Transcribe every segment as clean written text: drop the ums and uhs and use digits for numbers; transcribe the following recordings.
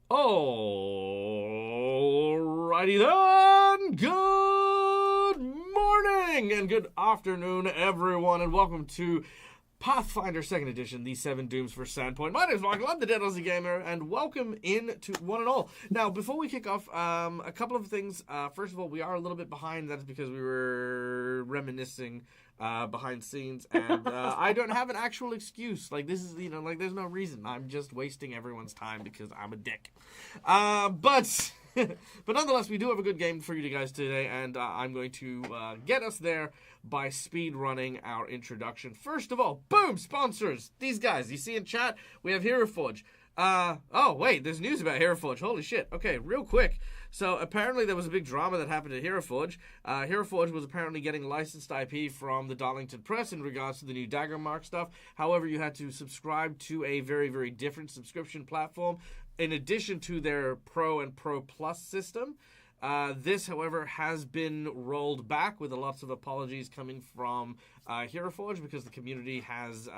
Alrighty then, good morning and good afternoon everyone, and welcome to Pathfinder 2nd Edition, the 7 Dooms for Sandpoint. My name is Michael, I'm the Dead Aussie Gamer, and welcome in to one and all. Now, before we kick off, a couple of things. First of all, we are a little bit behind. That's because we were reminiscing behind scenes, and I don't have an actual excuse. Like, this is, there's no reason. I'm just wasting everyone's time because I'm a dick. But nonetheless, we do have a good game for you guys today, and I'm going to get us there by speed running our introduction. First of all, boom, sponsors. These guys, you see in chat, we have Hero Forge. Oh, wait, there's news about Hero Forge. Holy shit. Okay, real quick. So, apparently there was a big drama that happened at Hero Forge. Hero Forge was apparently getting licensed IP from the Darlington Press in regards to the new Dagger Mark stuff. However, you had to subscribe to a very, very different subscription platform in addition to their Pro and Pro Plus system. This, however, has been rolled back with lots of apologies coming from Hero Forge because the community has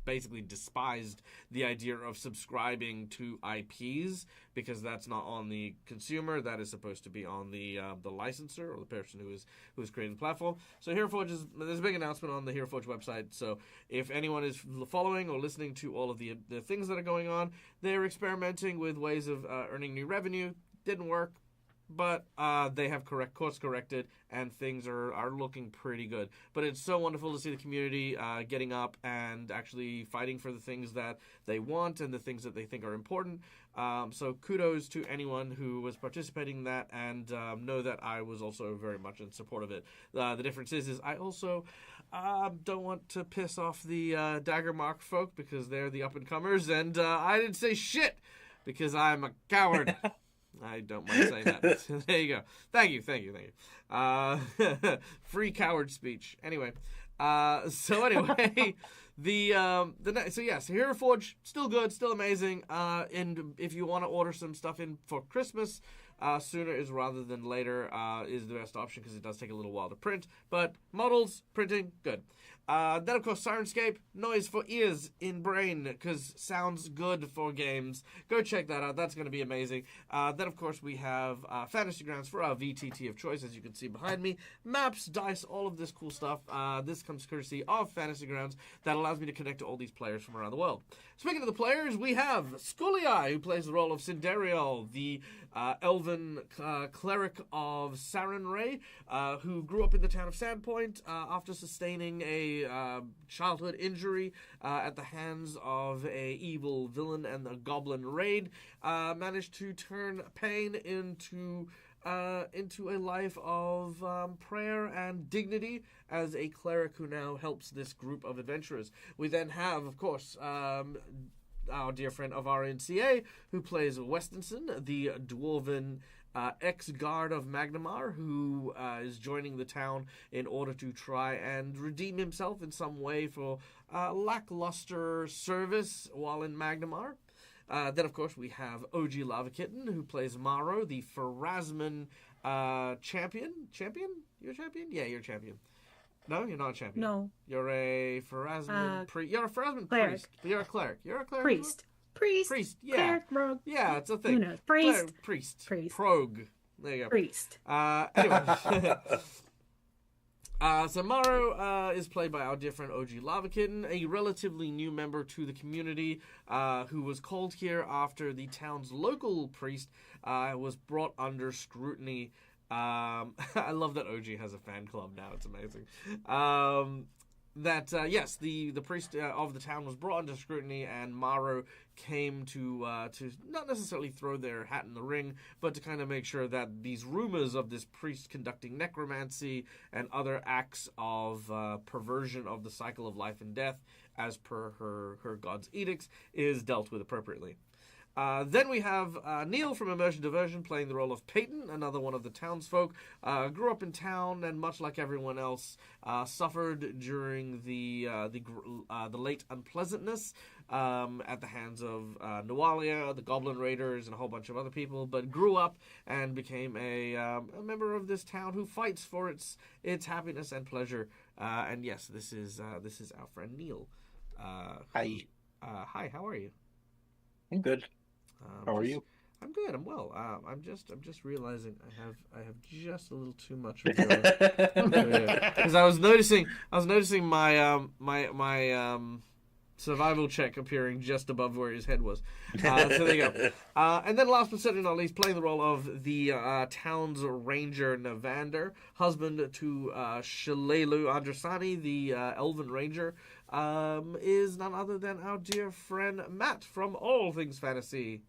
basically despised the idea of subscribing to IPs because that's not on the consumer. That is supposed to be on the licensor or the person who is creating the platform. So Hero Forge there's a big announcement on the Hero Forge website. So if anyone is following or listening to all of the things that are going on, they're experimenting with ways of earning new revenue. Didn't work. But they have course corrected, and things are looking pretty good. But it's so wonderful to see the community getting up and actually fighting for the things that they want and the things that they think are important. So kudos to anyone who was participating in that, and know that I was also very much in support of it. The difference is I also don't want to piss off the Dagger Mark folk because they're the up-and-comers, and I didn't say shit because I'm a coward. I don't mind saying that. There you go. Thank you. Free coward speech. Anyway, so Hero Forge still good, still amazing. And if you want to order some stuff in for Christmas, sooner is rather than later is the best option because it does take a little while to print. But models, printing, good. Then, of course, Sirenscape, noise for ears in brain, because sounds good for games. Go check that out. That's going to be amazing. Then, of course, we have Fantasy Grounds for our VTT of choice, as you can see behind me. Maps, dice, all of this cool stuff. This comes courtesy of Fantasy Grounds that allows me to connect to all these players from around the world. Speaking of the players, we have Skulliai, who plays the role of Sindariel, the elven cleric of Sarenrae, who grew up in the town of Sandpoint after sustaining a childhood injury at the hands of a evil villain and a goblin raid. Managed to turn pain into a life of prayer and dignity as a cleric who now helps this group of adventurers. We then have, of course, our dear friend of RNCA, who plays Westinson, the dwarven ex-guard of Magnamar, who is joining the town in order to try and redeem himself in some way for lackluster service while in Magnamar. Then, of course, we have OG Lava Kitten, who plays Maro, the Pharasman champion. Champion? You're a champion? Yeah, you're a champion. No, you're not a champion. No. You're a Pharasman priest. You're a Pharasman cleric. Priest. But you're a cleric. You're a cleric. Priest. Yeah. Cleric, rogue. Yeah, it's a thing. Who knows? Priest. Priest. Rogue. There you go. Priest. Anyway. So Maro is played by our dear friend OG Lava Kitten, a relatively new member to the community who was called here after the town's local priest was brought under scrutiny. I love that OG has a fan club now. It's amazing. Yes, the priest of the town was brought under scrutiny, and Maro came to not necessarily throw their hat in the ring, but to kind of make sure that these rumors of this priest conducting necromancy and other acts of perversion of the cycle of life and death, as per her god's edicts, is dealt with appropriately. Then we have Neil from Immersion Diversion playing the role of Peyton, another one of the townsfolk. Grew up in town and, much like everyone else, suffered during the late unpleasantness at the hands of Nawalia, the Goblin Raiders, and a whole bunch of other people, but grew up and became a member of this town who fights for its happiness and pleasure. And yes, this is our friend Neil. Hi. Hi, how are you? I'm good. How are you? I'm good. I'm well. I'm just realizing I have just a little too much of your because I was noticing my survival check appearing just above where his head was. So there you go. And then last but certainly not least, playing the role of the town's ranger Navander, husband to Shalelu Andrasani, the elven ranger, is none other than our dear friend Matt from All Things Fantasy.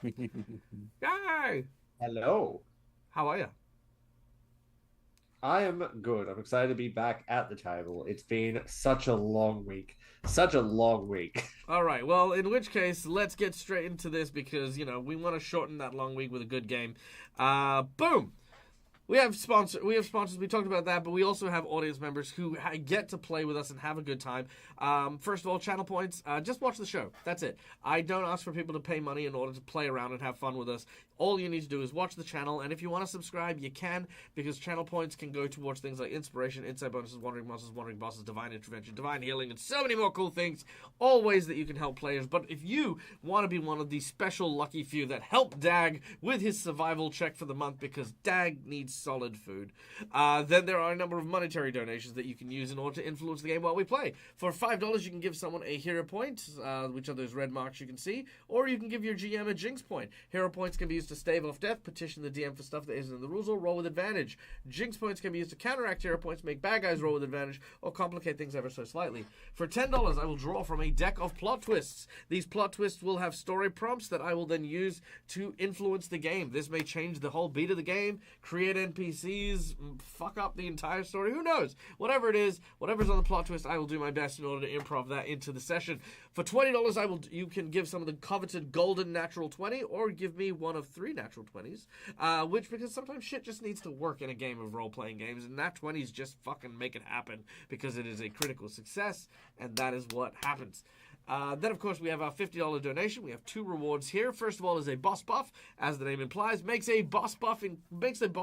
Yay! Hello. How are you? I am good. I'm excited to be back at the table. It's been such a long week. Such a long week. All right. Well, in which case, let's get straight into this because, we want to shorten that long week with a good game. Boom! We have sponsors. We talked about that, but we also have audience members who get to play with us and have a good time. First of all, channel points. Just watch the show. That's it. I don't ask for people to pay money in order to play around and have fun with us. All you need to do is watch the channel, and if you want to subscribe, you can, because channel points can go towards things like inspiration, insight bonuses, wandering monsters, wandering bosses, divine intervention, divine healing, and so many more cool things. All ways that you can help players. But if you want to be one of the special lucky few that help Dag with his survival check for the month, because Dag needs solid food, then there are a number of monetary donations that you can use in order to influence the game while we play. For $5, you can give someone a hero point, which are those red marks you can see, or you can give your GM a jinx point. Hero points can be used to stave off death, petition the DM for stuff that isn't in the rules, or roll with advantage. Jinx points can be used to counteract hero points, make bad guys roll with advantage, or complicate things ever so slightly. For $10, I will draw from a deck of plot twists. These plot twists will have story prompts that I will then use to influence the game. This may change the whole beat of the game, create NPCs, fuck up the entire story, who knows? Whatever it is, whatever's on the plot twist, I will do my best in order to improv that into the session. For $20, you can give some of the coveted golden natural 20, or give me one of 3 natural 20s, because sometimes shit just needs to work in a game of role-playing games, and nat 20s just fucking make it happen, because it is a critical success, and that is what happens. Then, of course, we have our $50 donation. We have 2 rewards here. First of all is a boss buff, as the name implies, makes a boss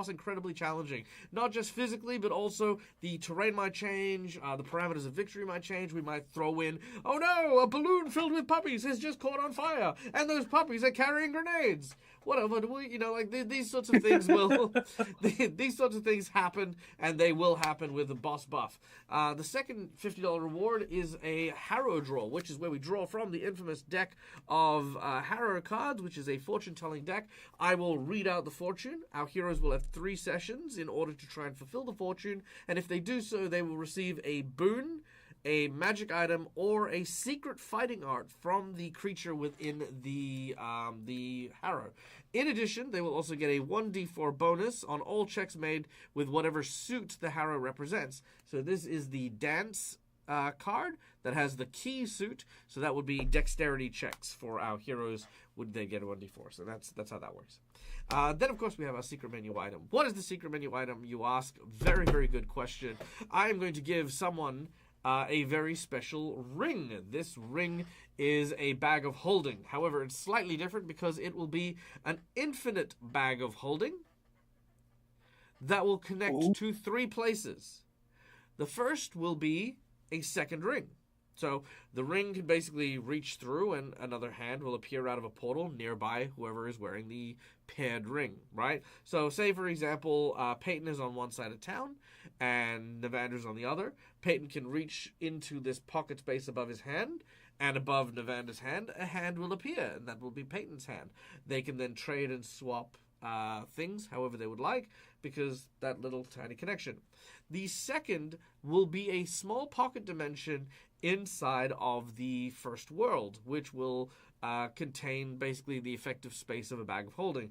incredibly challenging. Not just physically, but also the terrain might change, the parameters of victory might change. We might throw in, oh no, a balloon filled with puppies has just caught on fire, and those puppies are carrying grenades. Whatever, these sorts of things will, these sorts of things happen, and they will happen with the boss buff. The second $50 reward is a Harrow draw, which is where we draw from the infamous deck of Harrow cards, which is a fortune-telling deck. I will read out the fortune. Our heroes will have 3 sessions in order to try and fulfill the fortune, and if they do so, they will receive a boon, a magic item, or a secret fighting art from the creature within the Harrow. In addition, they will also get a 1d4 bonus on all checks made with whatever suit the Harrow represents. So this is the dance card that has the key suit, so that would be dexterity checks for our heroes. Would they get a 1d4? So that's how that works. Then, of course, we have our secret menu item. What is the secret menu item, you ask? Very, very good question. I am going to give someone a very special ring. This ring is a bag of holding. However, it's slightly different because it will be an infinite bag of holding that will connect to 3 places. The first will be a second ring. So the ring can basically reach through, and another hand will appear out of a portal nearby whoever is wearing the paired ring, right? So say, for example, Peyton is on one side of town and Navander's on the other. Peyton can reach into this pocket space above his hand, and above Navander's hand, a hand will appear, and that will be Peyton's hand. They can then trade and swap things however they would like, because that little tiny connection. The second will be a small pocket dimension inside of the first world, which will contain basically the effective space of a bag of holding.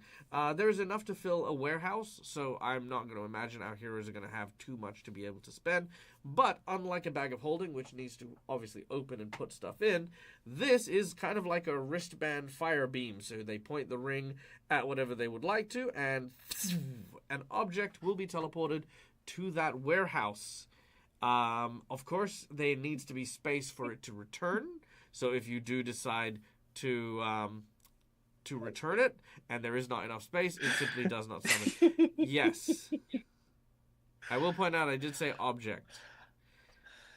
There is enough to fill a warehouse, so I'm not going to imagine our heroes are going to have too much to be able to spend. But unlike a bag of holding, which needs to obviously open and put stuff in, this is kind of like a wristband fire beam. So they point the ring at whatever they would like to, and an object will be teleported to that warehouse. Of course, there needs to be space for it to return. So if you do decide to return it, and there is not enough space, it simply does not summon. Yes. I will point out I did say object.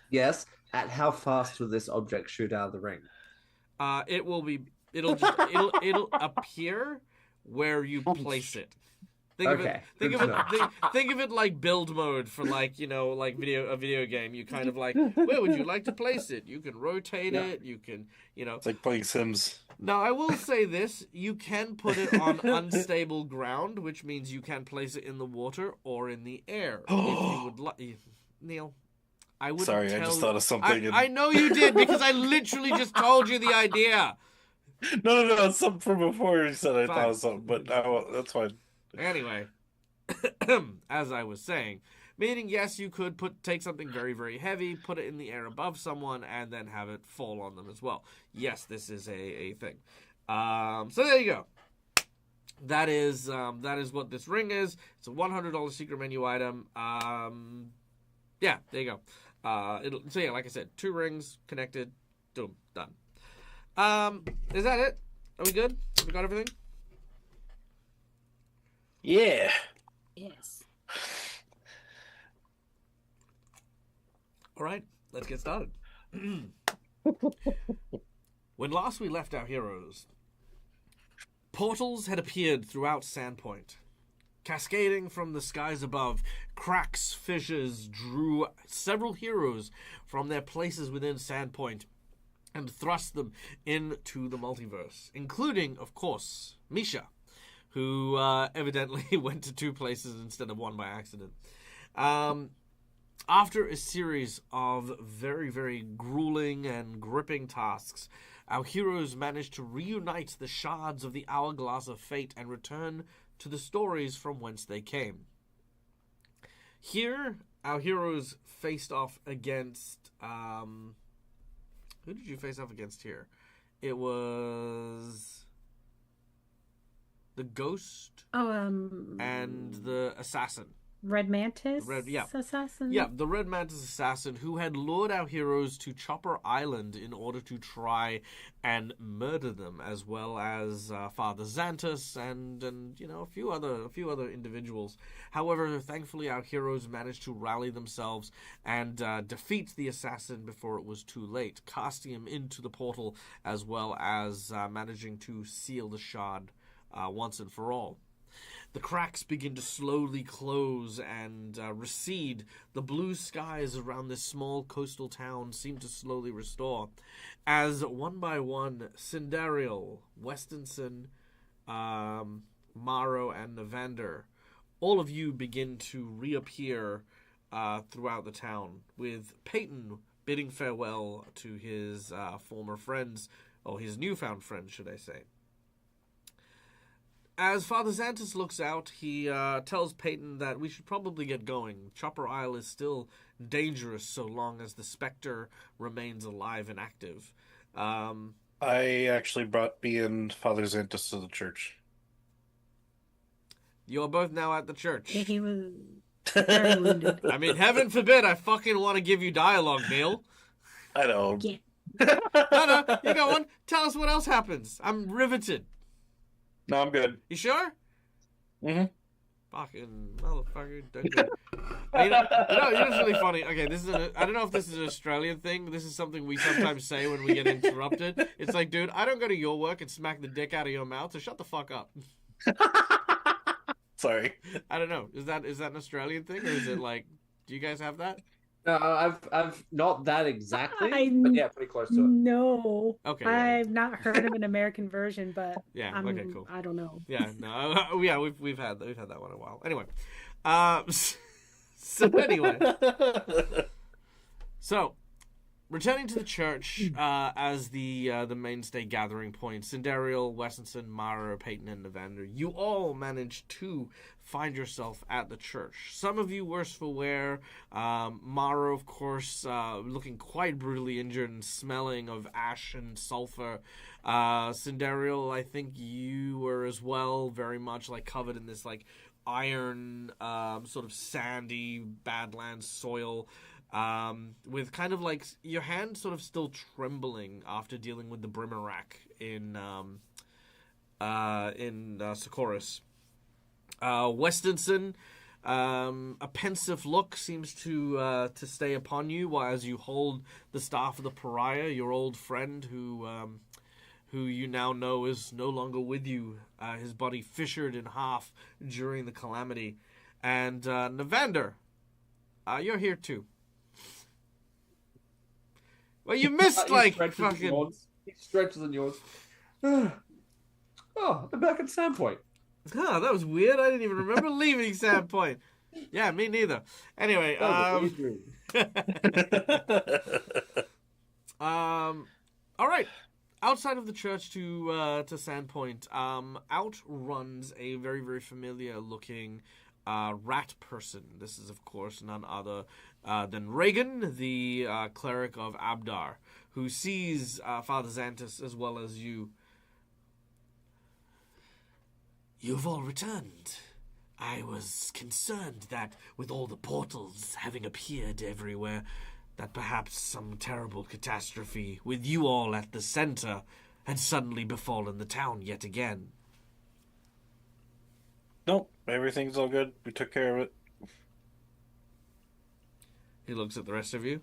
Yes. At how fast will this object shoot out of the ring? It will be it'll appear where you place it. Think of it like build mode for like a video game. You kind of like, where would you like to place it? You can rotate it. You can It's like playing Sims. Now I will say this: you can put it on unstable ground, which means you can place it in the water or in the air if you would like. Neil, I wouldn't. Sorry, I just thought of something. I know you did because I literally just told you the idea. No, it's something from before you said I Fine. thought of something, but that's fine. Anyway, as I was saying, meaning yes, you could take something very, very heavy, put it in the air above someone, and then have it fall on them as well. Yes, this is a thing. So there you go. That is what this ring is. It's a $100 secret menu item. Yeah, there you go. So yeah, like I said, 2 rings connected. Boom, done. Is that it? Are we good? Have we got everything? Yeah. Yes. All right, let's get started. When last we left our heroes, portals had appeared throughout Sandpoint. Cascading from the skies above, cracks, fissures drew several heroes from their places within Sandpoint and thrust them into the multiverse, including, of course, Misha, who evidently went to 2 places instead of 1 by accident. After a series of very, very grueling and gripping tasks, our heroes managed to reunite the shards of the Hourglass of Fate and return to the stories from whence they came. Here, our heroes faced off against... who did you face off against here? It was... the Ghost and the Assassin. Red Mantis assassin? Yeah, the Red Mantis assassin who had lured our heroes to Chopper Island in order to try and murder them, as well as Father Xantus and a few other individuals. However, thankfully our heroes managed to rally themselves and defeat the assassin before it was too late, casting him into the portal, as well as managing to seal the shard once and for all. The cracks begin to slowly close and recede. The blue skies around this small coastal town seem to slowly restore, as one by one, Cindariel, Westinson, Maro, and Navander, all of you begin to reappear throughout the town, with Peyton bidding farewell to his former friends, or his newfound friends, should I say. As Father Xantus looks out, he tells Peyton that we should probably get going. Chopper Isle is still dangerous so long as the Spectre remains alive and active. I actually brought me and Father Xantus to the church. You're both now at the church. He was very wounded. I mean, heaven forbid I fucking want to give you dialogue, Neil. I know. Yeah. No, you go on. Tell us what else happens. I'm riveted. No, I'm good. You sure? Mm-hmm. Fucking motherfucker. Don't do it. You know, it's really funny. Okay, I don't know if this is an Australian thing, but this is something we sometimes say when we get interrupted. It's like, dude, I don't go to your work and smack the dick out of your mouth, so shut the fuck up. Sorry. I don't know. Is that an Australian thing, or is it like, do you guys have that? No, I've not that exactly, I- but yeah, pretty close to it. No. Okay. I've not heard of an American version, but Yeah. Okay. Cool. I don't know. Yeah. No. Yeah. We've had that one in a while. Anyway. So anyway. So, returning to the church as the mainstay gathering point, Cindariel, Westinson, Mara, Peyton, and Evander, you all managed to find yourself at the church. Some of you worse for wear. Mara, of course, looking quite brutally injured and smelling of ash and sulfur. Cindariel, I think you were as well, very much like covered in this like iron, sort of sandy Badlands soil. With kind of like your hand sort of still trembling after dealing with the Brimarack in Socorus. Westinson, a pensive look seems to stay upon you as you hold the staff of the Pariah, your old friend who who you now know is no longer with you. His body fissured in half during the calamity. And Navander, you're here too. Well, you missed like fucking. He stretches and yawns. Oh, I'm back at Sandpoint. Huh, that was weird. I didn't even remember leaving Sandpoint. Yeah, me neither. Anyway, all right. Outside of the church to Sandpoint, out runs a very, very familiar looking rat person. This is, of course, none other than Reagan, the cleric of Abdar, who sees Father Xantus as well as you. You've all returned. I was concerned that with all the portals having appeared everywhere, that perhaps some terrible catastrophe with you all at the center had suddenly befallen the town yet again. Nope, everything's all good. We took care of it. He looks at the rest of you.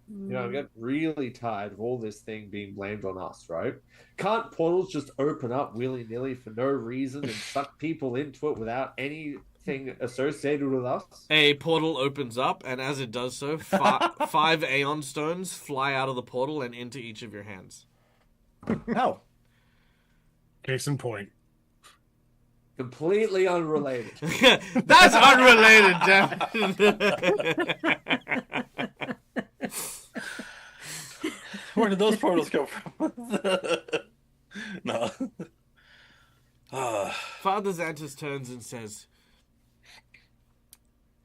You know, I'm getting really tired of all this thing being blamed on us, right? Can't portals just open up willy-nilly for no reason and suck people into it without anything associated with us? A portal opens up, and as it does so, 5 Aeon Stones fly out of the portal and into each of your hands. How? Case in point. Completely unrelated. That's unrelated, Jeff. Where did those portals come from? No. Father Xantus turns and says,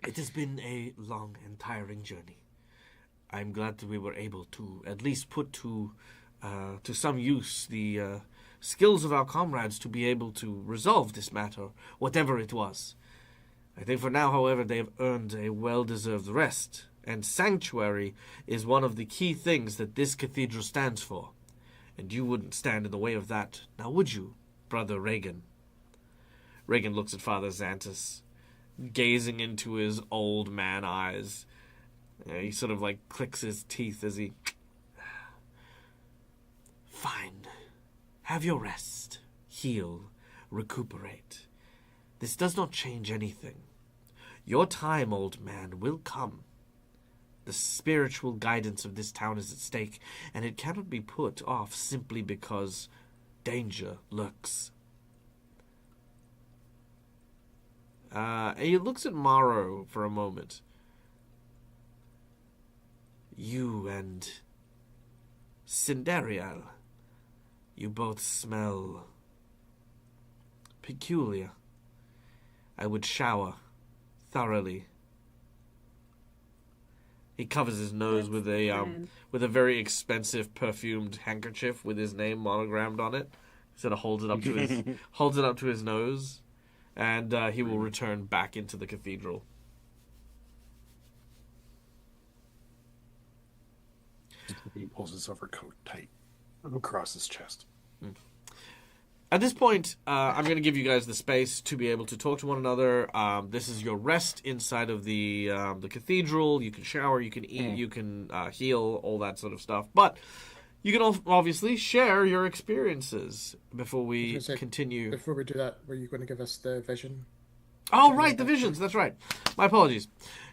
"It has been a long and tiring journey. I'm glad that we were able to at least put to some use the skills of our comrades to be able to resolve this matter, whatever it was. I think for now, however, they have earned a well-deserved rest, and sanctuary is one of the key things that this cathedral stands for. And you wouldn't stand in the way of that, now would you, Brother Reagan?" Reagan looks at Father Xantus, gazing into his old man eyes. He sort of like clicks his teeth as he... "Fine. Have your rest. Heal. Recuperate. This does not change anything. Your time, old man, will come. The spiritual guidance of this town is at stake, and it cannot be put off simply because danger lurks." He looks at Morrow for a moment. "You and Cinderial, you both smell peculiar. I would shower thoroughly." He covers his nose with a very expensive perfumed handkerchief with his name monogrammed on it. He sort of holds it up to his nose, and he will return back into the cathedral. He pulls his overcoat tight across his chest. At this point, I'm going to give you guys the space to be able to talk to one another. This is your rest inside of the cathedral. You can shower, you can eat, you can heal, all that sort of stuff. But you can obviously share your experiences before we continue. Before we do that, were you going to give us the vision? Oh, right, the visions. That's right. My apologies.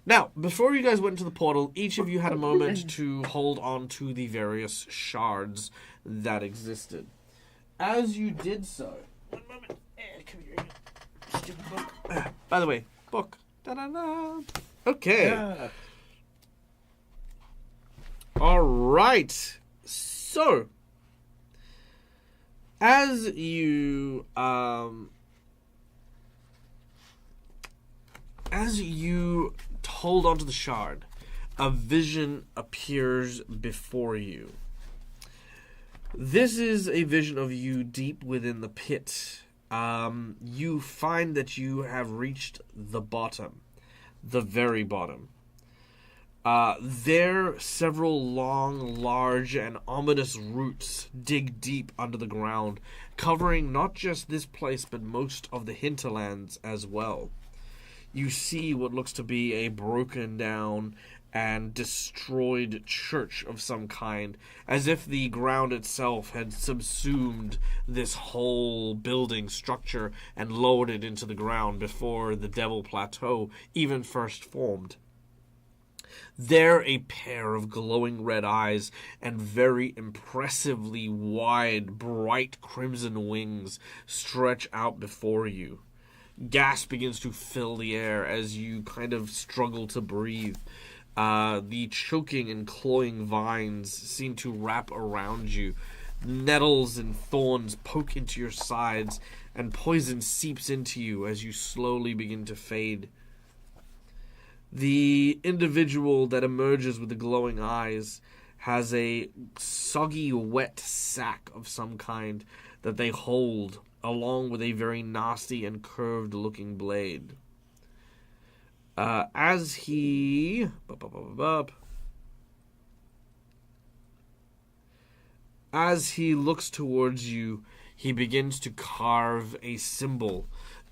Now, before you guys went into the portal, each of you had a moment to hold on to the various shards that existed. As you did so... One moment. Come here, you stupid book. By the way, book. Da-da-da. Okay. Yeah. All right. So, as you hold onto the shard, a vision appears before you. This is a vision of you deep within the pit. You find that you have reached the bottom, the very bottom. There, several long, large, and ominous roots dig deep under the ground, covering not just this place, but most of the hinterlands as well. You see what looks to be a broken down and destroyed church of some kind, as if the ground itself had subsumed this whole building structure and lowered it into the ground before the Devil Plateau even first formed. There a pair of glowing red eyes and very impressively wide, bright crimson wings stretch out before you. Gas begins to fill the air as you kind of struggle to breathe. The choking and cloying vines seem to wrap around you. Nettles and thorns poke into your sides, and poison seeps into you as you slowly begin to fade. The individual that emerges with the glowing eyes has a soggy, wet sack of some kind that they hold, along with a very nasty and curved-looking blade. As he looks towards you, he begins to carve a symbol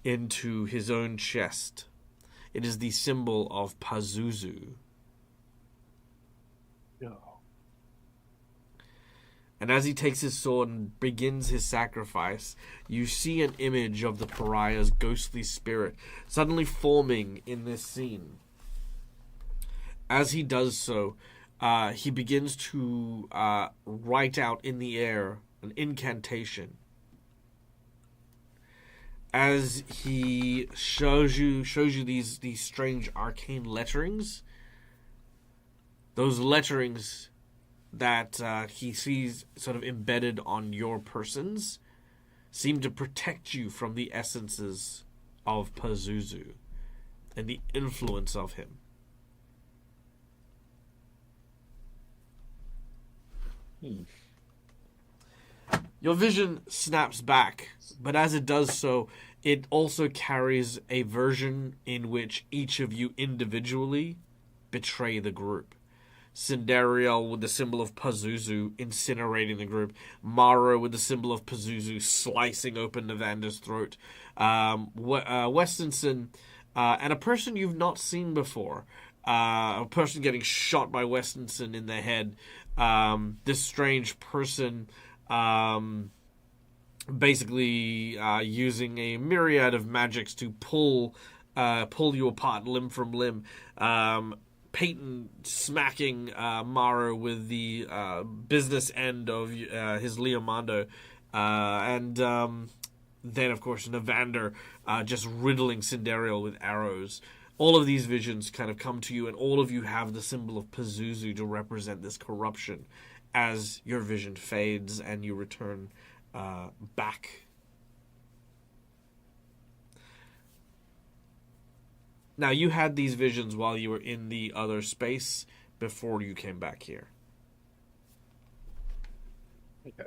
into his own chest. It is the symbol of Pazuzu. And as he takes his sword and begins his sacrifice, you see an image of the pariah's ghostly spirit suddenly forming in this scene. As he does so, he begins to write out in the air an incantation. As he shows you these strange arcane letterings, those letterings that he sees sort of embedded on your persons seem to protect you from the essences of Pazuzu and the influence of him. Your vision snaps back, but as it does so, it also carries a version in which each of you individually betray the group. Cinderiel with the symbol of Pazuzu incinerating the group. Maro with the symbol of Pazuzu slicing open Novander's throat. Westonson and a person you've not seen before. A person getting shot by Westonson in the head. This strange person basically using a myriad of magics to pull you apart limb from limb. Peyton smacking Maro with the business end of his Leomando. And then, of course, Navander just riddling Cinderiel with arrows. All of these visions kind of come to you, and all of you have the symbol of Pazuzu to represent this corruption as your vision fades and you return back. Now, you had these visions while you were in the other space before you came back here. Okay.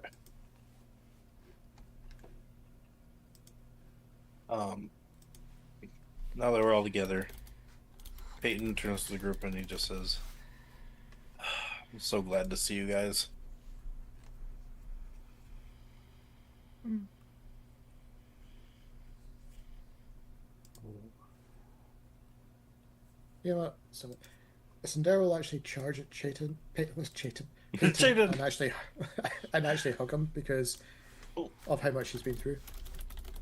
Now that we're all together, Peyton turns to the group and he just says, I'm so glad to see you guys. You know what? So, Sindera will actually charge at Peyton, Chayton. and actually hug him because of how much he's been through.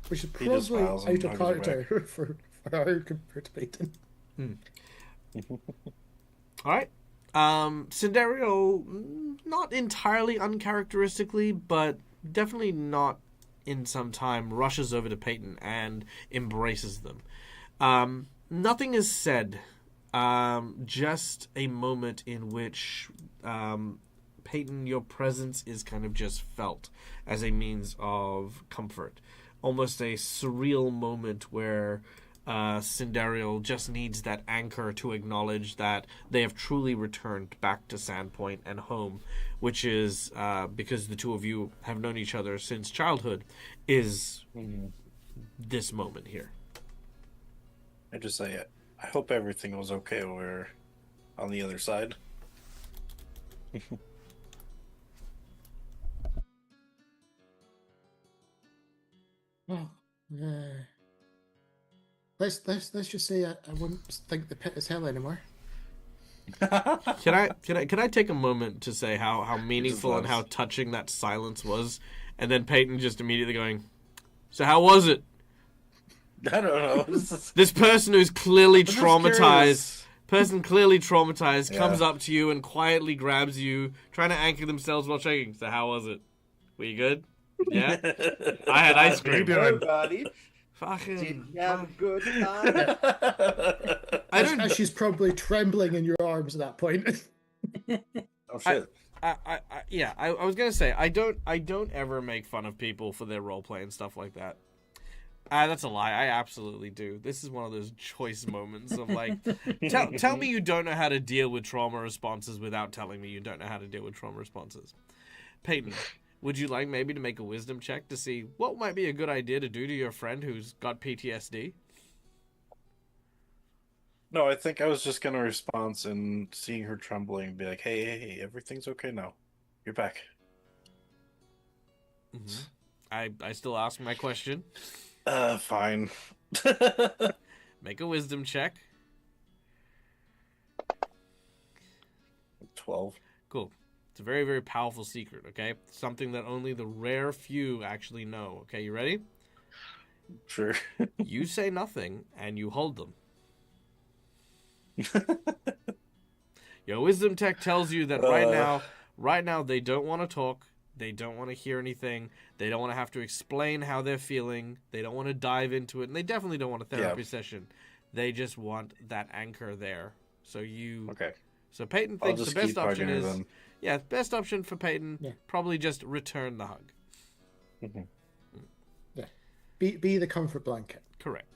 Which is He just probably smiles and out of hugs him character for her compared to Peyton. Alright. Cinderio, not entirely uncharacteristically, but definitely not in some time, rushes over to Peyton and embraces them. Nothing is said. Just a moment in which, Peyton, your presence is kind of just felt as a means of comfort. Almost a surreal moment where Cinderiel just needs that anchor to acknowledge that they have truly returned back to Sandpoint and home, which is, because the two of you have known each other since childhood, is this moment here. I just say, I hope everything was okay over on the other side. Well, let's just say I wouldn't think the pit is hell anymore. Can I take a moment to say how meaningful and how touching that silence was, and then Peyton just immediately going, "So how was it?" I don't know. This person who's clearly just traumatized, curious. comes up to you and quietly grabs you, trying to anchor themselves while shaking. So how was it? Were you good? Yeah. I had ice cream. Buddy. Fucking. Did you have a good time? As she's probably trembling in your arms at that point. Oh shit. I was gonna say I don't ever make fun of people for their role play and stuff like that. That's a lie. I absolutely do. This is one of those choice moments of like, tell me you don't know how to deal with trauma responses without telling me you don't know how to deal with trauma responses. Peyton, would you like maybe to make a wisdom check to see what might be a good idea to do to your friend who's got PTSD? No, I think I was just gonna respond and seeing her trembling and be like, hey, everything's okay now. You're back. Mm-hmm. I still ask my question. Fine. Make a wisdom check. 12. Cool. It's a very, very powerful secret, okay? Something that only the rare few actually know. Okay, you ready? Sure. You say nothing, and you hold them. Your wisdom tech tells you that right now they don't want to talk. They don't want to hear anything. They don't want to have to explain how they're feeling. They don't want to dive into it. And they definitely don't want a therapy session. They just want that anchor there. So Okay. So Peyton thinks the best option is... Them. Yeah, best option for Peyton, probably just return the hug. Mm-hmm. Yeah. Be the comfort blanket. Correct.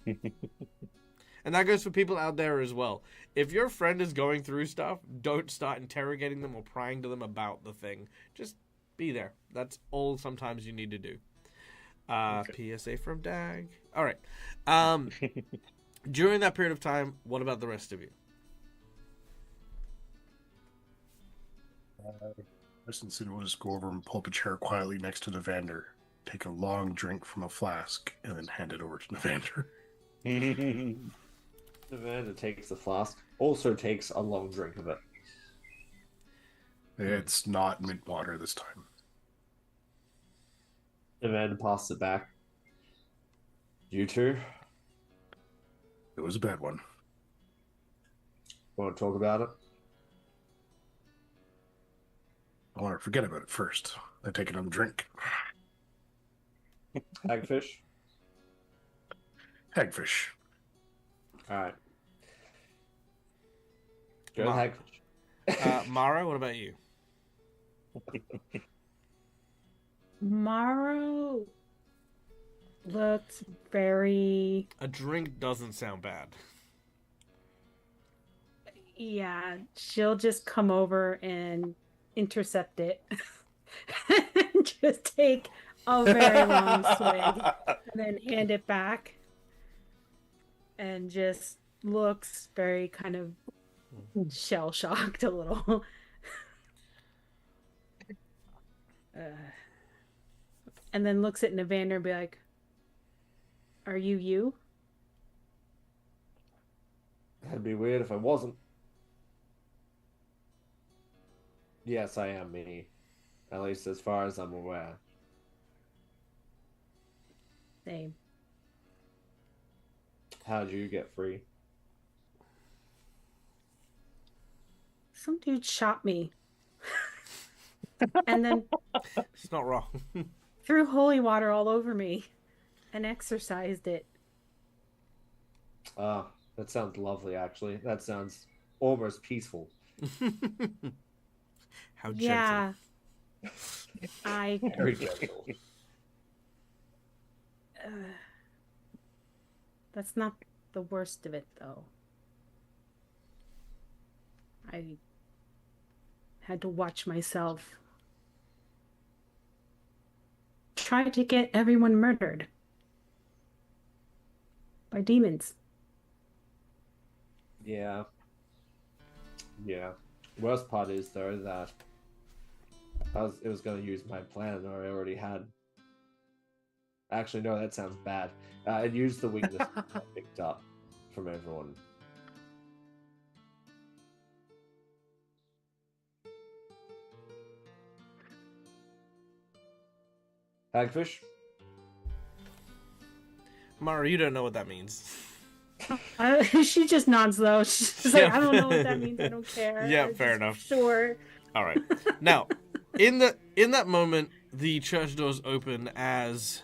And that goes for people out there as well. If your friend is going through stuff, don't start interrogating them or prying to them about the thing. Just be there. That's all sometimes you need to do. PSA from Dag. All right. During that period of time, what about the rest of you? First instead we'll just go over and pull up a chair quietly next to Navander, take a long drink from a flask, and then hand it over to Navander. Navander takes the flask, also takes a long drink of it. It's not mint water this time. Navander passes it back. You two? It was a bad one. Want to talk about it? I want to forget about it first, then take another drink. Hagfish? Hagfish. Alright. Go Hagfish. Mara, what about you? Mara looks very... A drink doesn't sound bad. Yeah, she'll just come over and intercept it. And just take a very long swig and then hand it back. And just looks very kind of shell-shocked a little. And then looks at Navander and be like, "Are you you?" That'd be weird if I wasn't. Yes, I am me. At least as far as I'm aware. Same. How'd you get free? Some dude shot me. And then It's not wrong. threw holy water all over me and exorcised it. Ah, that sounds lovely, actually. That sounds almost peaceful. How gentle. Yeah. Very gentle. That's not the worst of it, though. I had to watch myself try to get everyone murdered by demons. Yeah. Yeah. Worst part is, though, that it was going to use my plan, or I already had. Actually, no, that sounds bad. I used the weakness I picked up from everyone. Hagfish? Mara, you don't know what that means. She just nods though. She's like, I don't know what that means. I don't care. Yeah, fair Just enough. Sure. All right. Now, in that moment, the church doors open as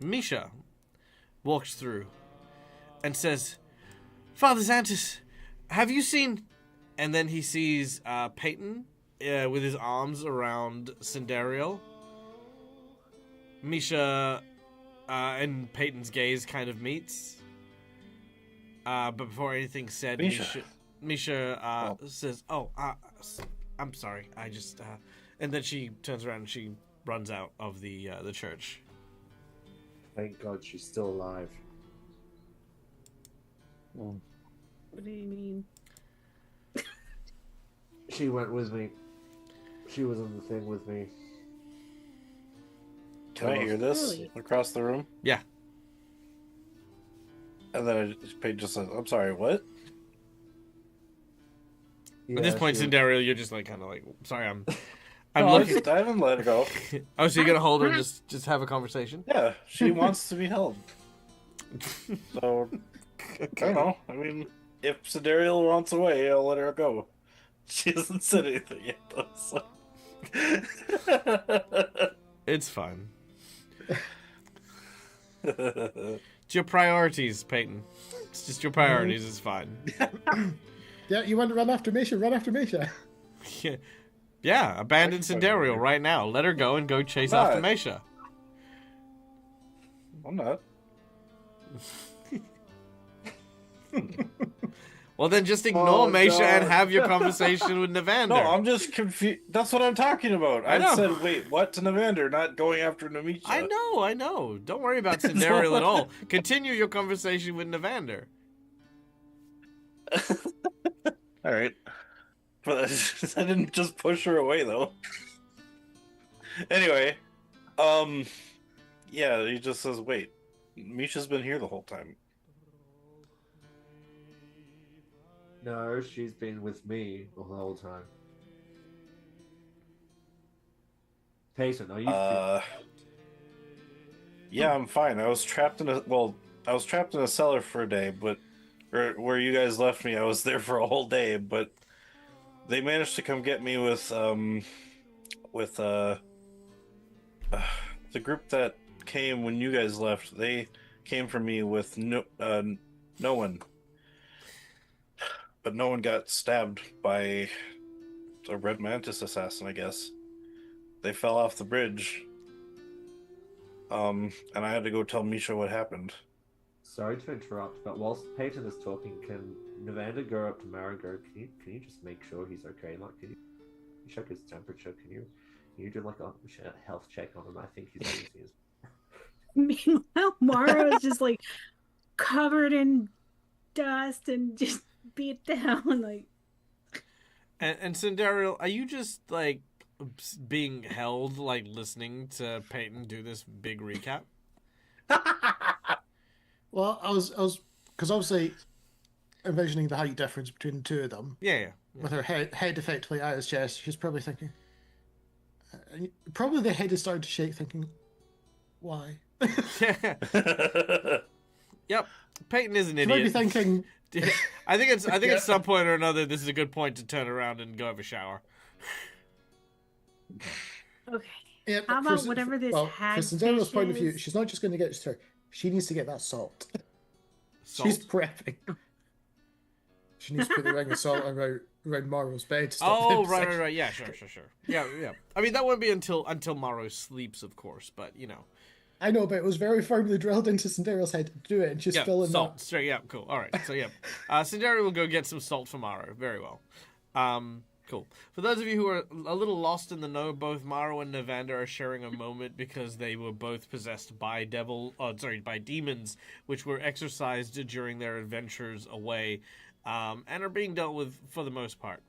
Misha walks through and says, "Father Xantus, have you seen?" And then he sees Peyton with his arms around Cinderial. Misha and Peyton's gaze kind of meets. But before anything's said, Misha says, "Oh, I'm sorry. I just..." And then she turns around and she runs out of the church. Thank God she's still alive. What do you mean? She went with me. She was in the thing with me. Can I hear this Really? across the room? Yeah. And then Peyton just says, "I'm sorry, what?" At this point, she- Cinderial, you're just like kind of like, "Sorry, I'm No, looking." I haven't let it go. Oh, so you're gonna hold her and just have a conversation? Yeah, she wants to be held. So, I don't know. I mean, if Sidariel wants away, I'll let her go. She hasn't said anything yet, though. So. It's fine. It's your priorities, Peyton. It's just your priorities. It's fine. Yeah, you want to run after Misha? Run after Misha. Yeah, abandon Cinderial right now. Let her go and go chase Not. after Mesha. I'm not. Well, then just ignore Oh, Mesha and God. have your conversation with Navander. No, I'm just confused. That's what I'm talking about. I know. I said, wait, what to Navander, not going after Namisha. I know. Don't worry about Cinderial at all. Continue your conversation with Navander. All right. But I didn't just push her away, though. Anyway, yeah, he just says, wait, Misha's been here the whole time. No, she's been with me the whole time. Peyton, are you? Yeah, I'm fine. I was trapped in a cellar for a day, but where you guys left me, I was there for a whole day, but they managed to come get me with the group that came when you guys left. They came for me with no one. But no one got stabbed by a Red Mantis assassin, I guess. They fell off the bridge. And I had to go tell Misha what happened. Sorry to interrupt, but whilst Peyton is talking, can Navander go up to Marigo? Can you just make sure he's okay? Like, can you check his temperature? Can you do like a health check on him? I think he's losing his. Meanwhile, Mara is just like covered in dust and just beat down. Like, And Cinderial, are you just like being held, like listening to Peyton do this big recap? Well, I was, because obviously, envisioning the height difference between the two of them, Yeah. with her head effectively out his chest, she's probably thinking. Probably the head is starting to shake, thinking, "Why?" Yep. Peyton is an She might be idiot. thinking, I think at some point or another, this is a good point to turn around and go have a shower. okay. Yeah, How but about whatever this from Sindariel's hagfish point of view, is? she's not just going to get her. She needs to get that salt. Salt? She's prepping. She needs to put the ring of salt around Marvel's bed. To stop Oh, him right. saying- Yeah, sure. Yeah. I mean, that won't be until Morrow sleeps, of course, but you know. I know, but it was very firmly drilled into Sindariel's head to do it, and she's Yeah, still in salt. that. Straight. Yeah, cool. All right. So yeah, Cinderella will go get some salt from Morrow. Very well. Cool. For those of you who are a little lost in the know, both Morrow and Navander are sharing a moment because they were both possessed by by demons, which were exorcised during their adventures away, and are being dealt with for the most part.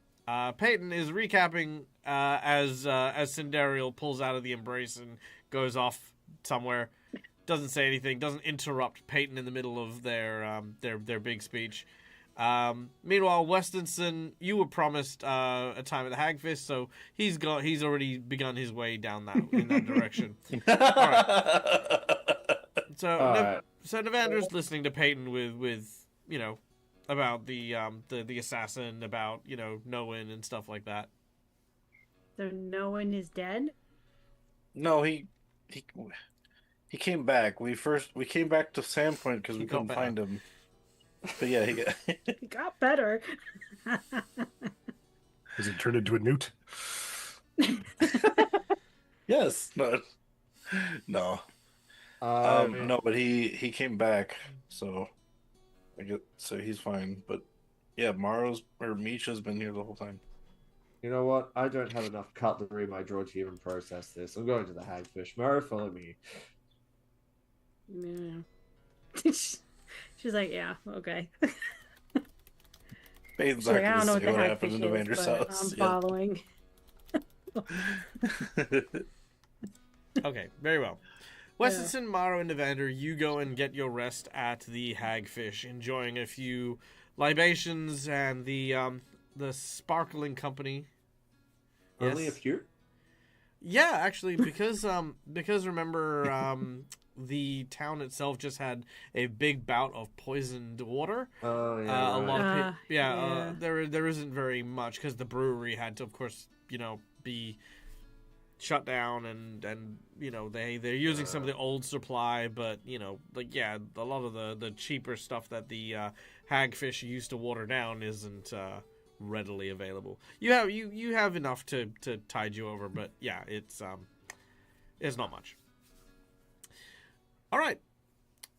Peyton is recapping as Cinderial pulls out of the embrace and goes off somewhere. Doesn't say anything. Doesn't interrupt Peyton in the middle of their big speech. Meanwhile, Westonson, you were promised a time at the Hagfish, so he's already begun his way down in that direction. So Nevander's listening to Peyton with about the assassin, about Noan and stuff like that. So no one is dead? No, he came back. We came back to Sandpoint because we got couldn't better. find him. But yeah, he got. It got better. Has it turned into a newt? Yes. No. No. No, but he came back, so so he's fine. But yeah, Misha's been here the whole time. You know what? I don't have enough cutlery in my drawer to even process this. I'm going to the Hagfish. Mara, follow me. Yeah. She's like, yeah, okay. Peyton's She's not like, I don't know gonna what say the what heck happened this in is, Evander's but house. I'm following. Okay, very well. Westonson, Morrow, and Evander, you go and get your rest at the Hagfish, enjoying a few libations and the sparkling company. Only a Yes. few? Yeah, actually, because remember, the town itself just had a big bout of poisoned water. Oh, yeah. A lot of Ah, yeah. there isn't very much because the brewery had to, of course, be shut down, and they're using some of the old supply, but a lot of the cheaper stuff that the Hagfish used to water down isn't readily available. You have enough to tide you over, but yeah, it's not much. All right,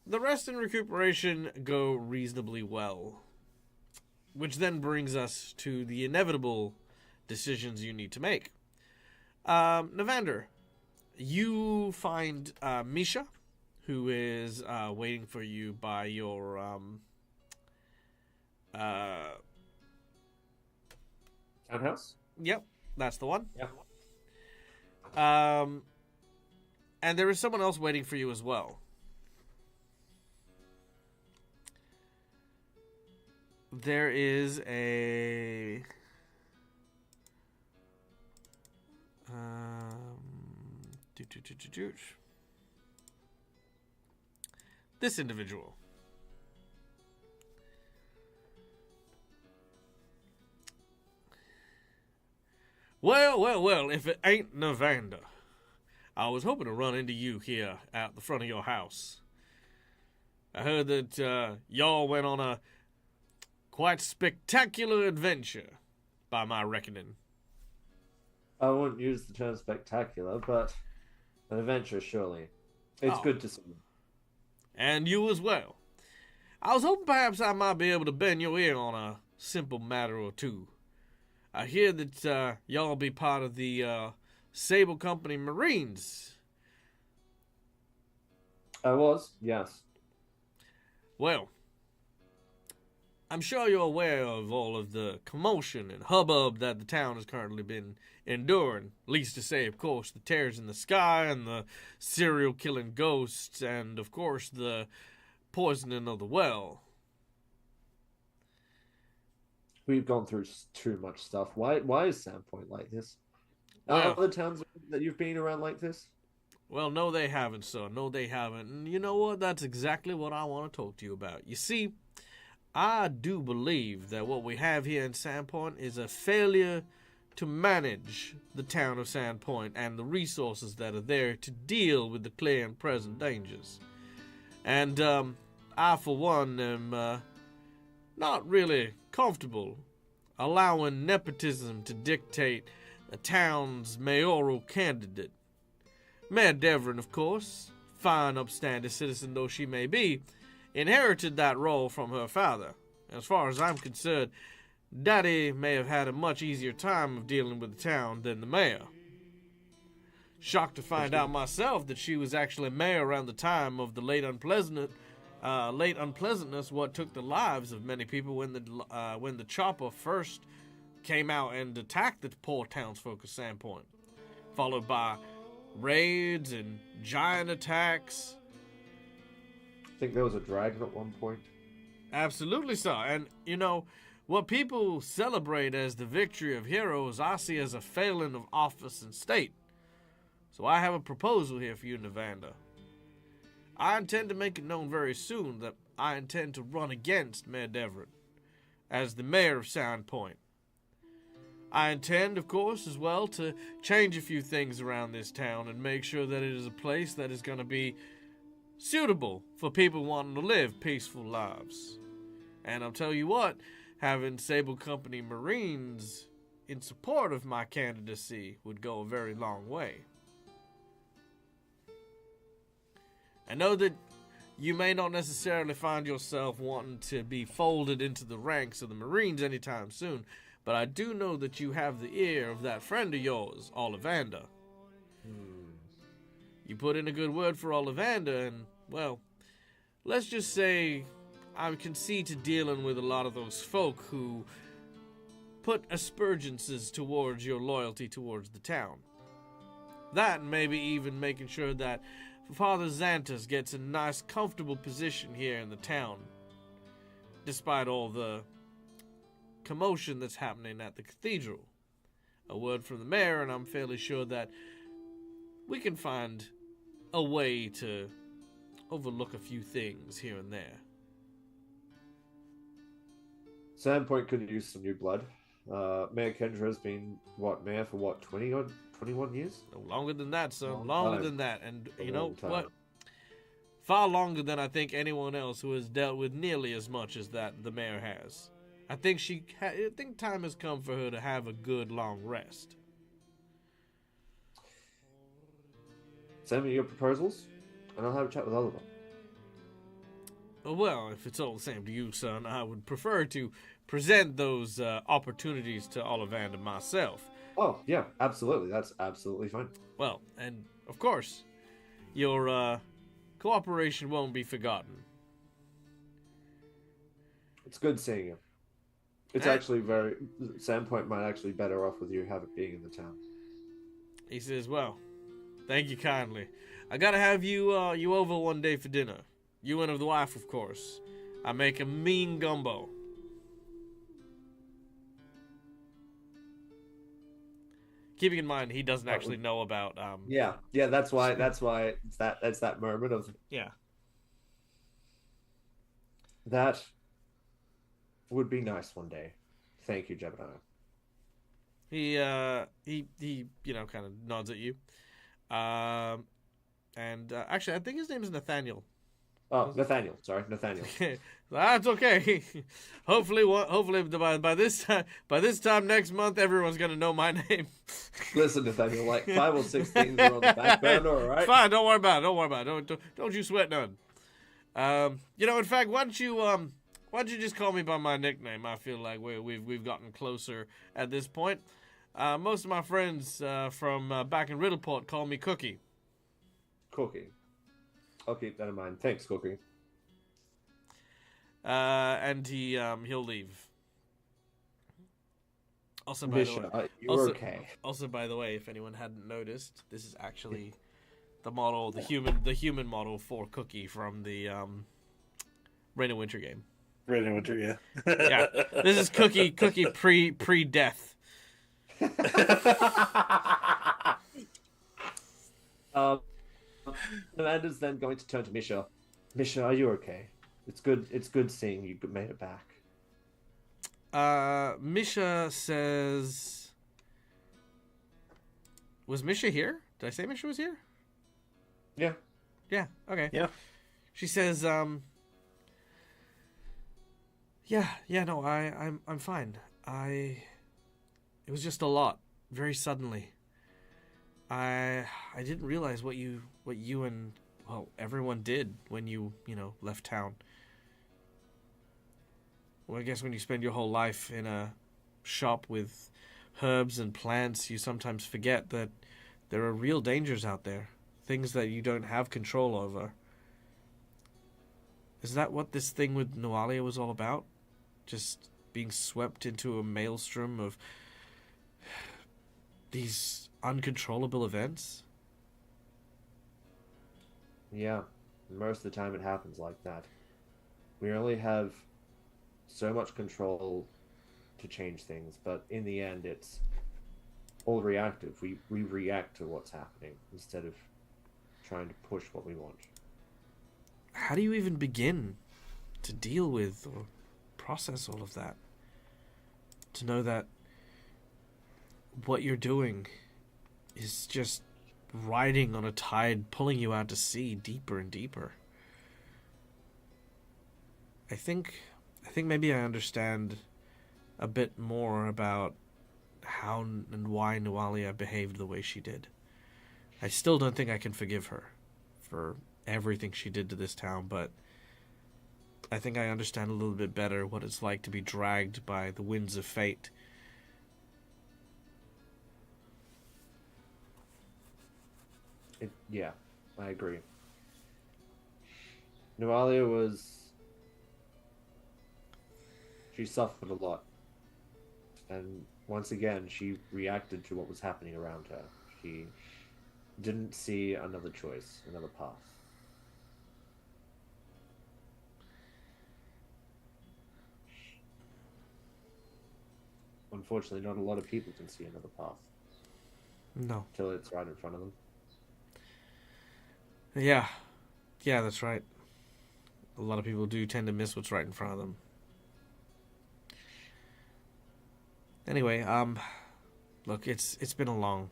the rest and recuperation go reasonably well, which then brings us to the inevitable decisions you need to make. Navander, you find Misha, who is waiting for you by your Townhouse? Yep, that's the one. Yep. And there is someone else waiting for you as well. There is a this individual. Well, if it ain't Navander. I was hoping to run into you here at the front of your house. I heard that y'all went on a quite spectacular adventure, by my reckoning. I wouldn't use the term spectacular, but an adventure, surely. It's Oh. good to see you. And you as well. I was hoping perhaps I might be able to bend your ear on a simple matter or two. I hear that y'all be part of the Sable Company Marines. I was, yes. Well, I'm sure you're aware of all of the commotion and hubbub that the town has currently been enduring. Least to say, of course, the tears in the sky and the serial killing ghosts and, of course, the poisoning of the well. We've gone through too much stuff. Why is Sandpoint like this? Are Well- other towns that you've been around like this? Well, no, they haven't, sir. No, they haven't. And you know what? That's exactly what I want to talk to you about. You see, I do believe that what we have here in Sandpoint is a failure to manage the town of Sandpoint and the resources that are there to deal with the clear and present dangers. And I, for one, am not really comfortable allowing nepotism to dictate a town's mayoral candidate. Mayor Devrin, of course, fine upstanding citizen though she may be, inherited that role from her father. As far as I'm concerned, Daddy may have had a much easier time of dealing with the town than the mayor. Shocked to find out myself that she was actually mayor around the time of the late unpleasantness what took the lives of many people when the chopper first came out and attacked the poor townsfolk of Sandpoint, followed by raids and giant attacks. I think there was a dragon at one point. Absolutely so. And, you know, what people celebrate as the victory of heroes, I see as a failing of office and state. So I have a proposal here for you, Nevanda. I intend to make it known very soon that I intend to run against Mayor Deverett as the mayor of Sandpoint. I intend, of course, as well, to change a few things around this town and make sure that it is a place that is going to be suitable for people wanting to live peaceful lives. And I'll tell you what, having Sable Company Marines in support of my candidacy would go a very long way. I know that you may not necessarily find yourself wanting to be folded into the ranks of the Marines anytime soon, but I do know that you have the ear of that friend of yours, Ollivander. You put in a good word for Ollivander, and, well, let's just say I can see to dealing with a lot of those folk who put aspergences towards your loyalty towards the town. That, and maybe even making sure that Father Xantus gets a nice, comfortable position here in the town, despite all the commotion that's happening at the cathedral. A word from the mayor, and I'm fairly sure that we can find a way to overlook a few things here and there. Sandpoint could use some new blood. Mayor Kendra has been, mayor for 21 years? No, longer than that, son. Long Longer time. than that. And A you know long time. what? Far longer than I think anyone else who has dealt with nearly as much as that the mayor has. I think I think time has come for her to have a good long rest. Send me your proposals, and I'll have a chat with Oliver. Well, if it's all the same to you, son, I would prefer to present those opportunities to Ollivander myself. Oh, yeah, absolutely. That's absolutely fine. Well, and of course, your cooperation won't be forgotten. It's good seeing you. It's Eh? actually Sandpoint might actually be better off with you being in the town. He says, well, thank you kindly. I gotta have you over one day for dinner. You and the wife, of course. I make a mean gumbo. Keeping in mind, he doesn't actually know about. Yeah, that's why it's that moment of Yeah. that would be nice one day. Thank you, Jebediah. He kind of nods at you. Actually, I think his name is Nathaniel. Oh, Nathaniel. Sorry, Nathaniel. That's okay. hopefully by this time next month, everyone's gonna know my name. Listen, Nathaniel, like 5 or 6 things are on the back burner, all right? Fine, don't worry about it. Don't you sweat none. In fact, why don't you just call me by my nickname? I feel like we've gotten closer at this point. Most of my friends from back in Riddleport call me Cookie. Cookie. I'll keep that in mind. Thanks, Cookie. And he'll leave. Also, by the way, Misha, you're okay. Also, by the way, if anyone hadn't noticed, this is actually the model, the human model for Cookie from the Rain and Winter game. Rain and Winter, yeah. Yeah, this is Cookie pre-death. Amanda's then going to turn to Misha. Misha, are you okay? It's good seeing you made it back. Misha says, was Misha here? Did I say Misha was here? Yeah. Yeah, okay. Yeah. She says, no, I'm fine. It was just a lot, very suddenly. I didn't realize what you and, well, everyone did when you left town. Well, I guess when you spend your whole life in a shop with herbs and plants, you sometimes forget that there are real dangers out there. Things that you don't have control over. Is that what this thing with Noalia was all about? Just being swept into a maelstrom of these uncontrollable events? Yeah. Most of the time it happens like that. We only have so much control to change things, but in the end, it's all reactive. We react to what's happening instead of trying to push what we want. How do you even begin to deal with or process all of that? To know that what you're doing is just riding on a tide, pulling you out to sea deeper and deeper. I think maybe I understand a bit more about how and why Nualia behaved the way she did. I still don't think I can forgive her for everything she did to this town, but I think I understand a little bit better what it's like to be dragged by the winds of fate. Yeah, I agree. Nualia she suffered a lot. And once again, she reacted to what was happening around her. She didn't see another choice, another path. Unfortunately, not a lot of people can see another path. No. Until it's right in front of them. Yeah, that's right. A lot of people do tend to miss what's right in front of them. Anyway, look, it's been a long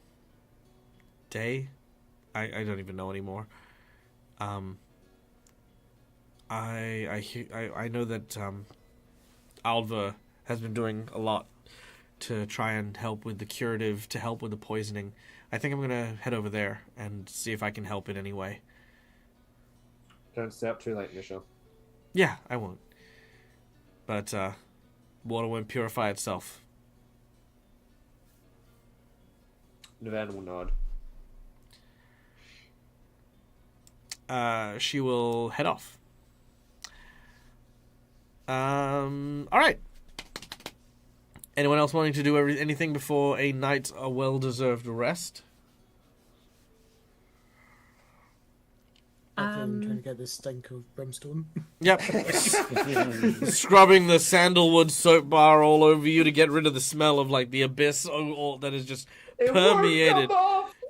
day. I don't even know anymore. I know that Alva has been doing a lot to try and help with the curative, to help with the poisoning. I think I'm gonna head over there and see if I can help in any way. Don't stay up too late, Michelle. Yeah, I won't. But water won't purify itself. Nevada will nod. She will head off. All right. Anyone else wanting to do anything before a night's well-deserved rest? Other than trying to get this stink of brimstone. Yep. Scrubbing the sandalwood soap bar all over you to get rid of the smell of like the abyss that is just permeated.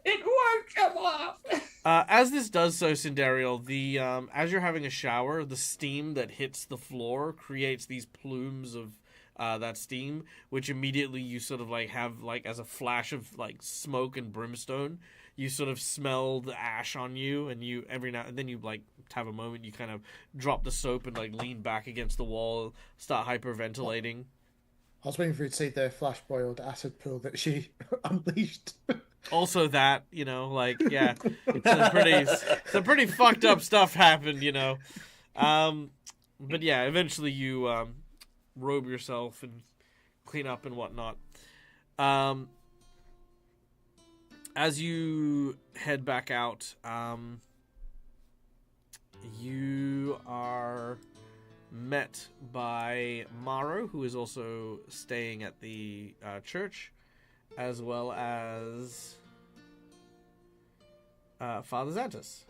It won't come off. As this does so, Cinderial, the as you're having a shower, the steam that hits the floor creates these plumes of that steam, which immediately you sort of like have like as a flash of like smoke and brimstone. You sort of smell the ash on you, and you every now and then you like have a moment. You kind of drop the soap and like lean back against the wall, start hyperventilating. I was waiting for you to say the flash boiled acid pool that she unleashed. Also, that like some pretty fucked up stuff happened, but yeah, eventually you robe yourself and clean up and whatnot. As you head back out, you are met by Maro, who is also staying at the church, as well as Father Xantus.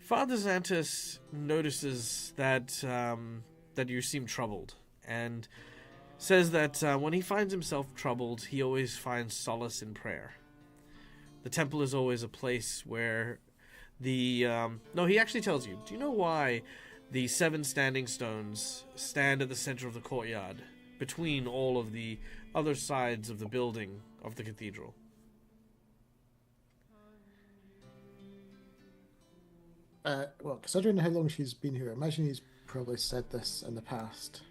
Father Xantus notices that you seem troubled, and says that when he finds himself troubled, he always finds solace in prayer. The temple is always a place where he actually tells you, do you know why the 7 standing stones stand at the center of the courtyard, between all of the other sides of the building of the cathedral? Well, considering how long she's been here, I imagine he's probably said this in the past.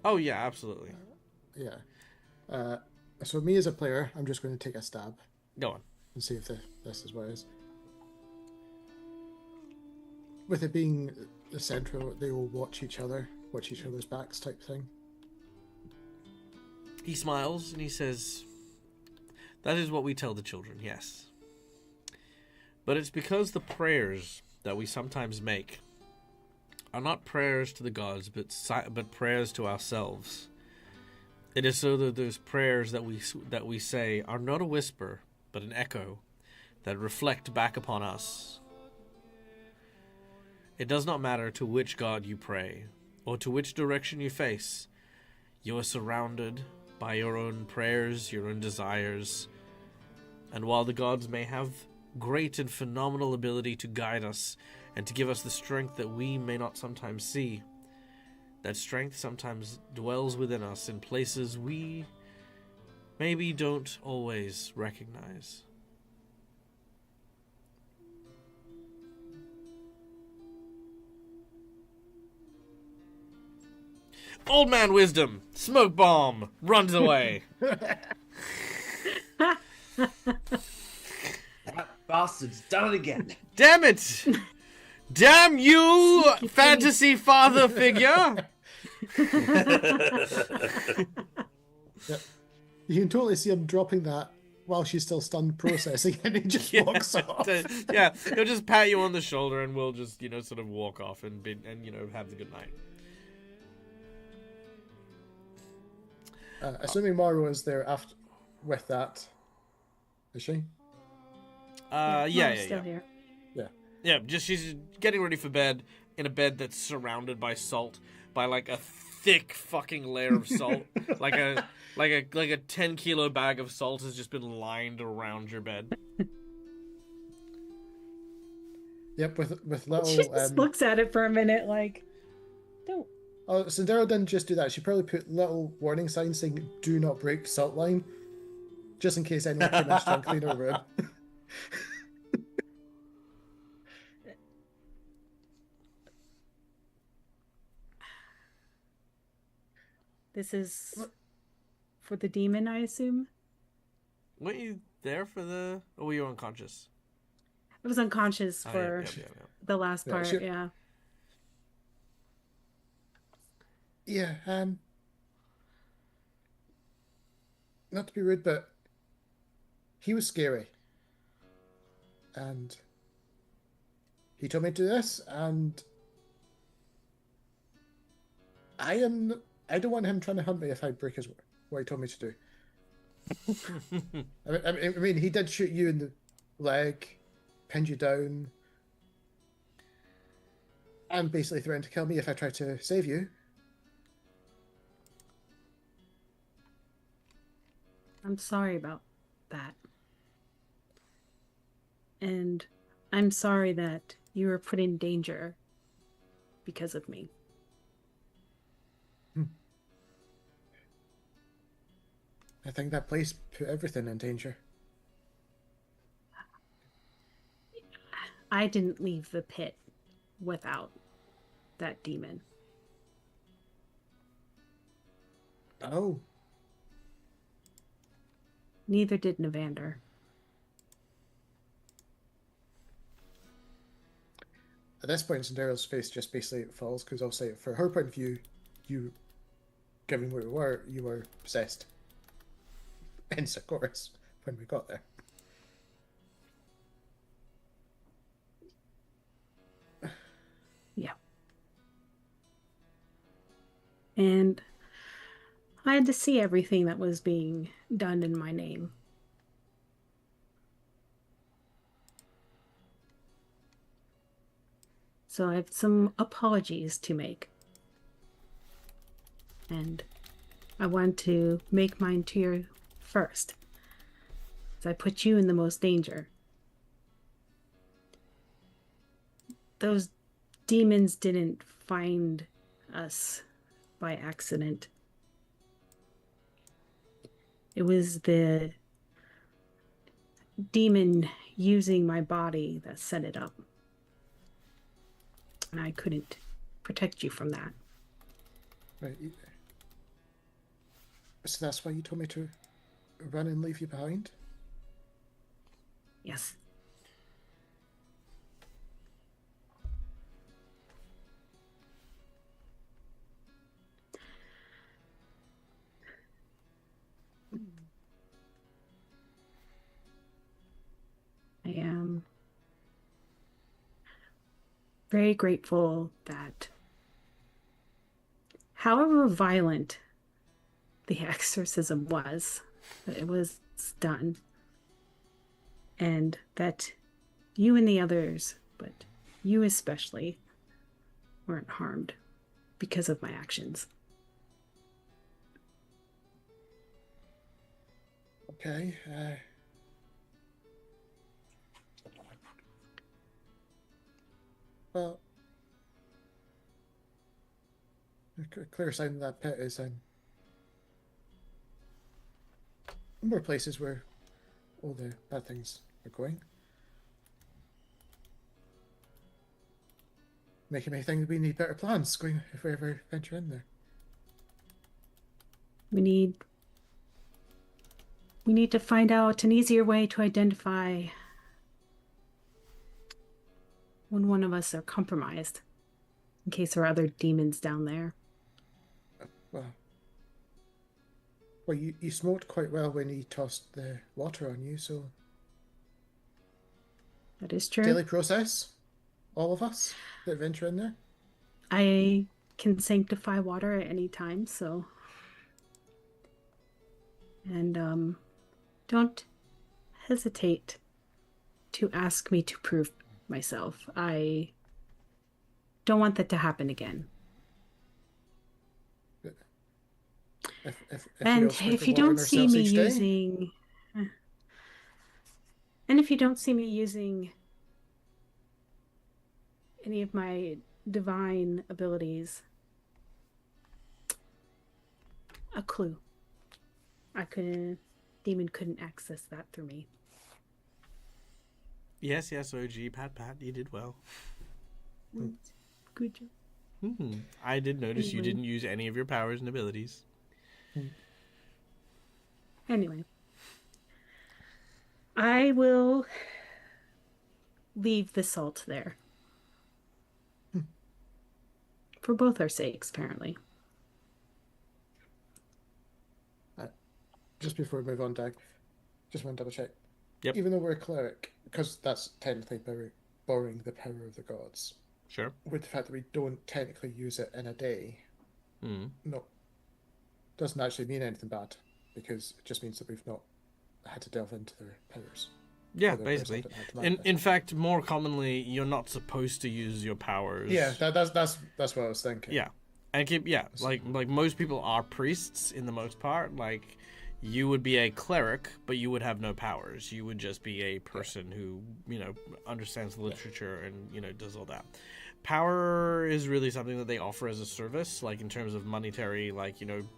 Oh, yeah, absolutely. Yeah. So me as a player, I'm just going to take a stab. Go on. And see if this is what it is. With it being the central, they all watch each other's backs type thing. He smiles and he says, that is what we tell the children, yes. But it's because the prayers that we sometimes make are not prayers to the gods, but prayers to ourselves. It is so that those prayers that we say are not a whisper, but an echo that reflect back upon us. It does not matter to which god you pray, or to which direction you face. You are surrounded by your own prayers, your own desires, and while the gods may have great and phenomenal ability to guide us and to give us the strength that we may not sometimes see, that strength sometimes dwells within us in places we maybe don't always recognize. Old man wisdom, smoke bomb, runs away. That bastard's done it again. Damn it! Damn you, fantasy father figure! Yep. You can totally see him dropping that while she's still stunned processing, and he just walks off. Yeah, he'll just pat you on the shoulder, and we'll just, sort of walk off and have the good night. Assuming Maro is there after with that, is she? Yeah. Still here. Yeah, just she's getting ready for bed in a bed that's surrounded by salt, by like a thick fucking layer of salt, like a 10-kilo bag of salt has just been lined around your bed. Yep, with little. She just looks at it for a minute, like, don't. Oh, Sindero didn't just do that. She probably put little warning signs saying "Do not break salt line," just in case anyone came in to clean her room. This is for the demon, I assume. Weren't you there for the... Or were you unconscious? I was unconscious for Yeah. the last part, sure. yeah. Yeah, not to be rude, but he was scary. And he told me to do this, and I don't want him trying to hunt me if I break what he told me to do. I mean, he did shoot you in the leg, pinned you down, and basically threatened to kill me if I tried to save you. I'm sorry about that. And I'm sorry that you were put in danger because of me. I think that place put everything in danger. I didn't leave the pit without that demon. Oh. Neither did Navander. At this point, Cinderella's face just basically falls, because I'll say, for her point of view, you, given where we were, you were possessed. Hence, of course, when we got there. Yeah. And I had to see everything that was being done in my name. So I have some apologies to make. And I want to make mine to you first, as I put you in the most danger. Those demons didn't find us by accident. It was the demon using my body that set it up. And I couldn't protect you from that. Right. So that's why you told me to run and leave you behind? Yes. I am very grateful that, however violent the exorcism was, that it was done, and that you and the others, but you especially, weren't harmed because of my actions. Okay. Well, a clear sign of that pit is more places where all the bad things are going. Making me think we need better plans going if we ever venture in there. We need to find out an easier way to identify when one of us are compromised, in case there are other demons down there. Well, you smoked quite well when he tossed the water on you, so... That is true. Daily process? All of us that venture in there? I can sanctify water at any time, so... And, don't hesitate to ask me to prove myself. I don't want that to happen again. If you don't see me using... And if you don't see me using any of my divine abilities, a clue. Demon couldn't access that through me. Yes, OG, pat, you did well. Good job. I did notice you didn't use any of your powers and abilities. Anyway, I will leave the salt there. For both our sakes, apparently. Just before we move on, Doug, just want to double check. Yep. Even though we're a cleric, because that's technically borrowing the power of the gods. Sure. With the fact that we don't technically use it in a day, no, doesn't actually mean anything bad, because it just means that we've not had to delve into their powers. Yeah, basically. In fact, more commonly, you're not supposed to use your powers. Yeah, that's what I was thinking. Yeah, and like most people are priests in the most part. Like, you would be a cleric, but you would have no powers. You would just be a person who, understands the literature and, does all that. Power is really something that they offer as a service, like in terms of monetary,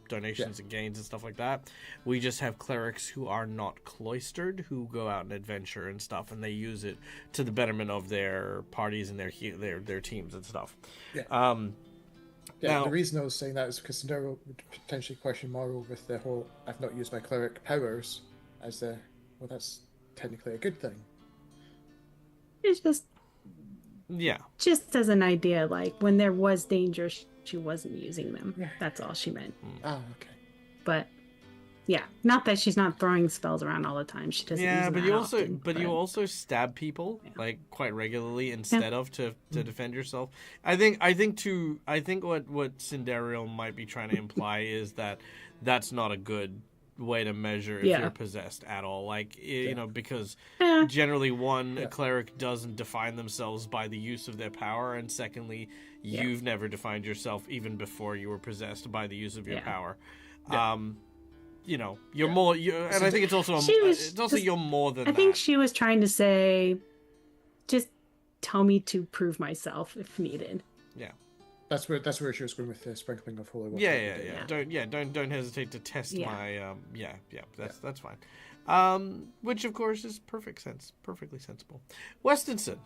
donations and gains and stuff like that. We just have clerics who are not cloistered, who go out and adventure and stuff, and they use it to the betterment of their parties and their teams and stuff. Yeah. Now, the reason I was saying that is because Nero would potentially question Morrow with the whole "I've not used my cleric powers" as that's technically a good thing. It's just as an idea, like when there was danger, she wasn't using them. Yeah. That's all she meant. Oh, okay. But yeah, not that she's not throwing spells around all the time. She doesn't. Yeah, use them but you also stab people quite regularly instead of to defend yourself. I think what Cinderella might be trying to imply is that that's not a good way to measure if you're possessed at all. Because generally, a cleric doesn't define themselves by the use of their power, and secondly, you've never defined yourself even before you were possessed by the use of your power. You're more. And I think it's also you're more than that. I think she was trying to say, just tell me to prove myself if needed. Yeah. That's where she was going with the sprinkling of holy water. Yeah. Don't hesitate to test my. That's fine. Which of course is perfectly sensible. Westonson,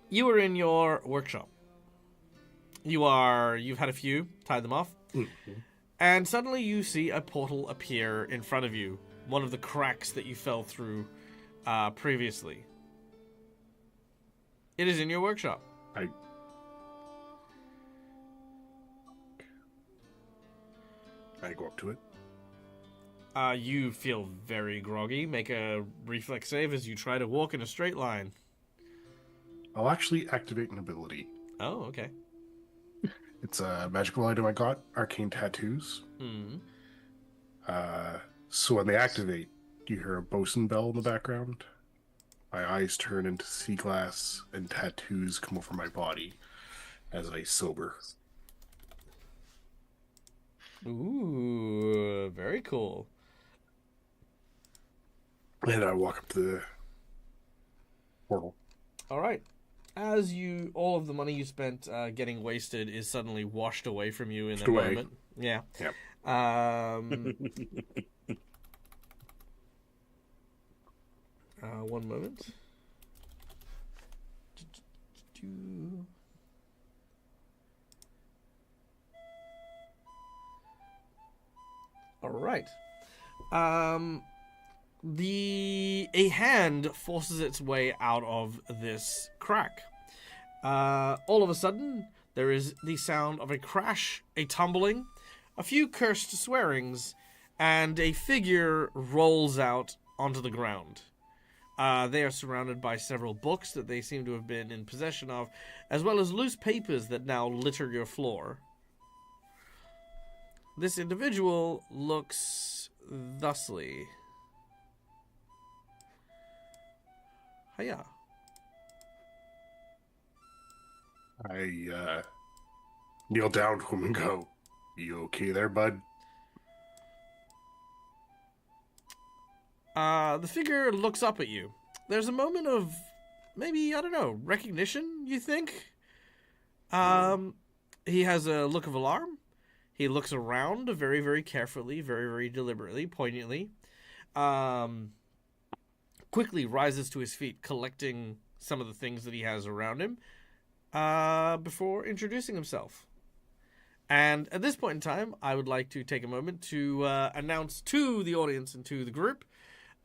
you were in your workshop. You've had a few, tied them off. And suddenly you see a portal appear in front of you, one of the cracks that you fell through previously. It is in your workshop. I go up to it. You feel very groggy. Make a reflex save as you try to walk in a straight line. I'll actually activate an ability. Oh, okay. It's a magical item I got, arcane tattoos. Hmm. So when they activate, you hear a bosun bell in the background. My eyes turn into sea glass, and tattoos come over my body as I sober. Ooh, very cool. And I walk up to the portal. All right. As all of the money you spent getting wasted is suddenly washed away from you in a moment. Yeah. Yep. One moment. All right. A hand forces its way out of this crack. All of a sudden, there is the sound of a crash, a tumbling, a few cursed swearings, and a figure rolls out onto the ground. They are surrounded by several books that they seem to have been in possession of, as well as loose papers that now litter your floor. This individual looks thusly. Hiya. I kneel down to him and go, "You okay there, bud?" The figure looks up at you. There's a moment of maybe, I don't know, recognition, you think? He has a look of alarm. He looks around very, very carefully, very, very deliberately, poignantly. Quickly rises to his feet, collecting some of the things that he has around him, before introducing himself. And at this point in time, I would like to take a moment to announce to the audience and to the group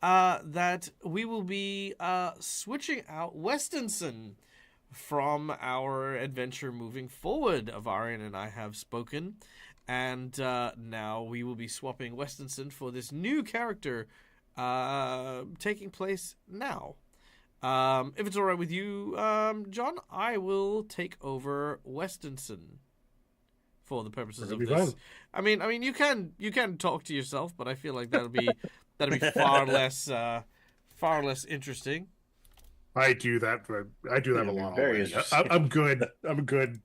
that we will be switching out Westonson from our adventure moving forward. Avarian and I have spoken, and now we will be swapping Westonson for this new character taking place now. If it's all right with you, John, I will take over Westonson for the purposes of this. Fine. I mean, you can talk to yourself, but I feel like that'll be far less interesting. I do that, but I do that a lot. Very already. interesting. I'm good. I'm good.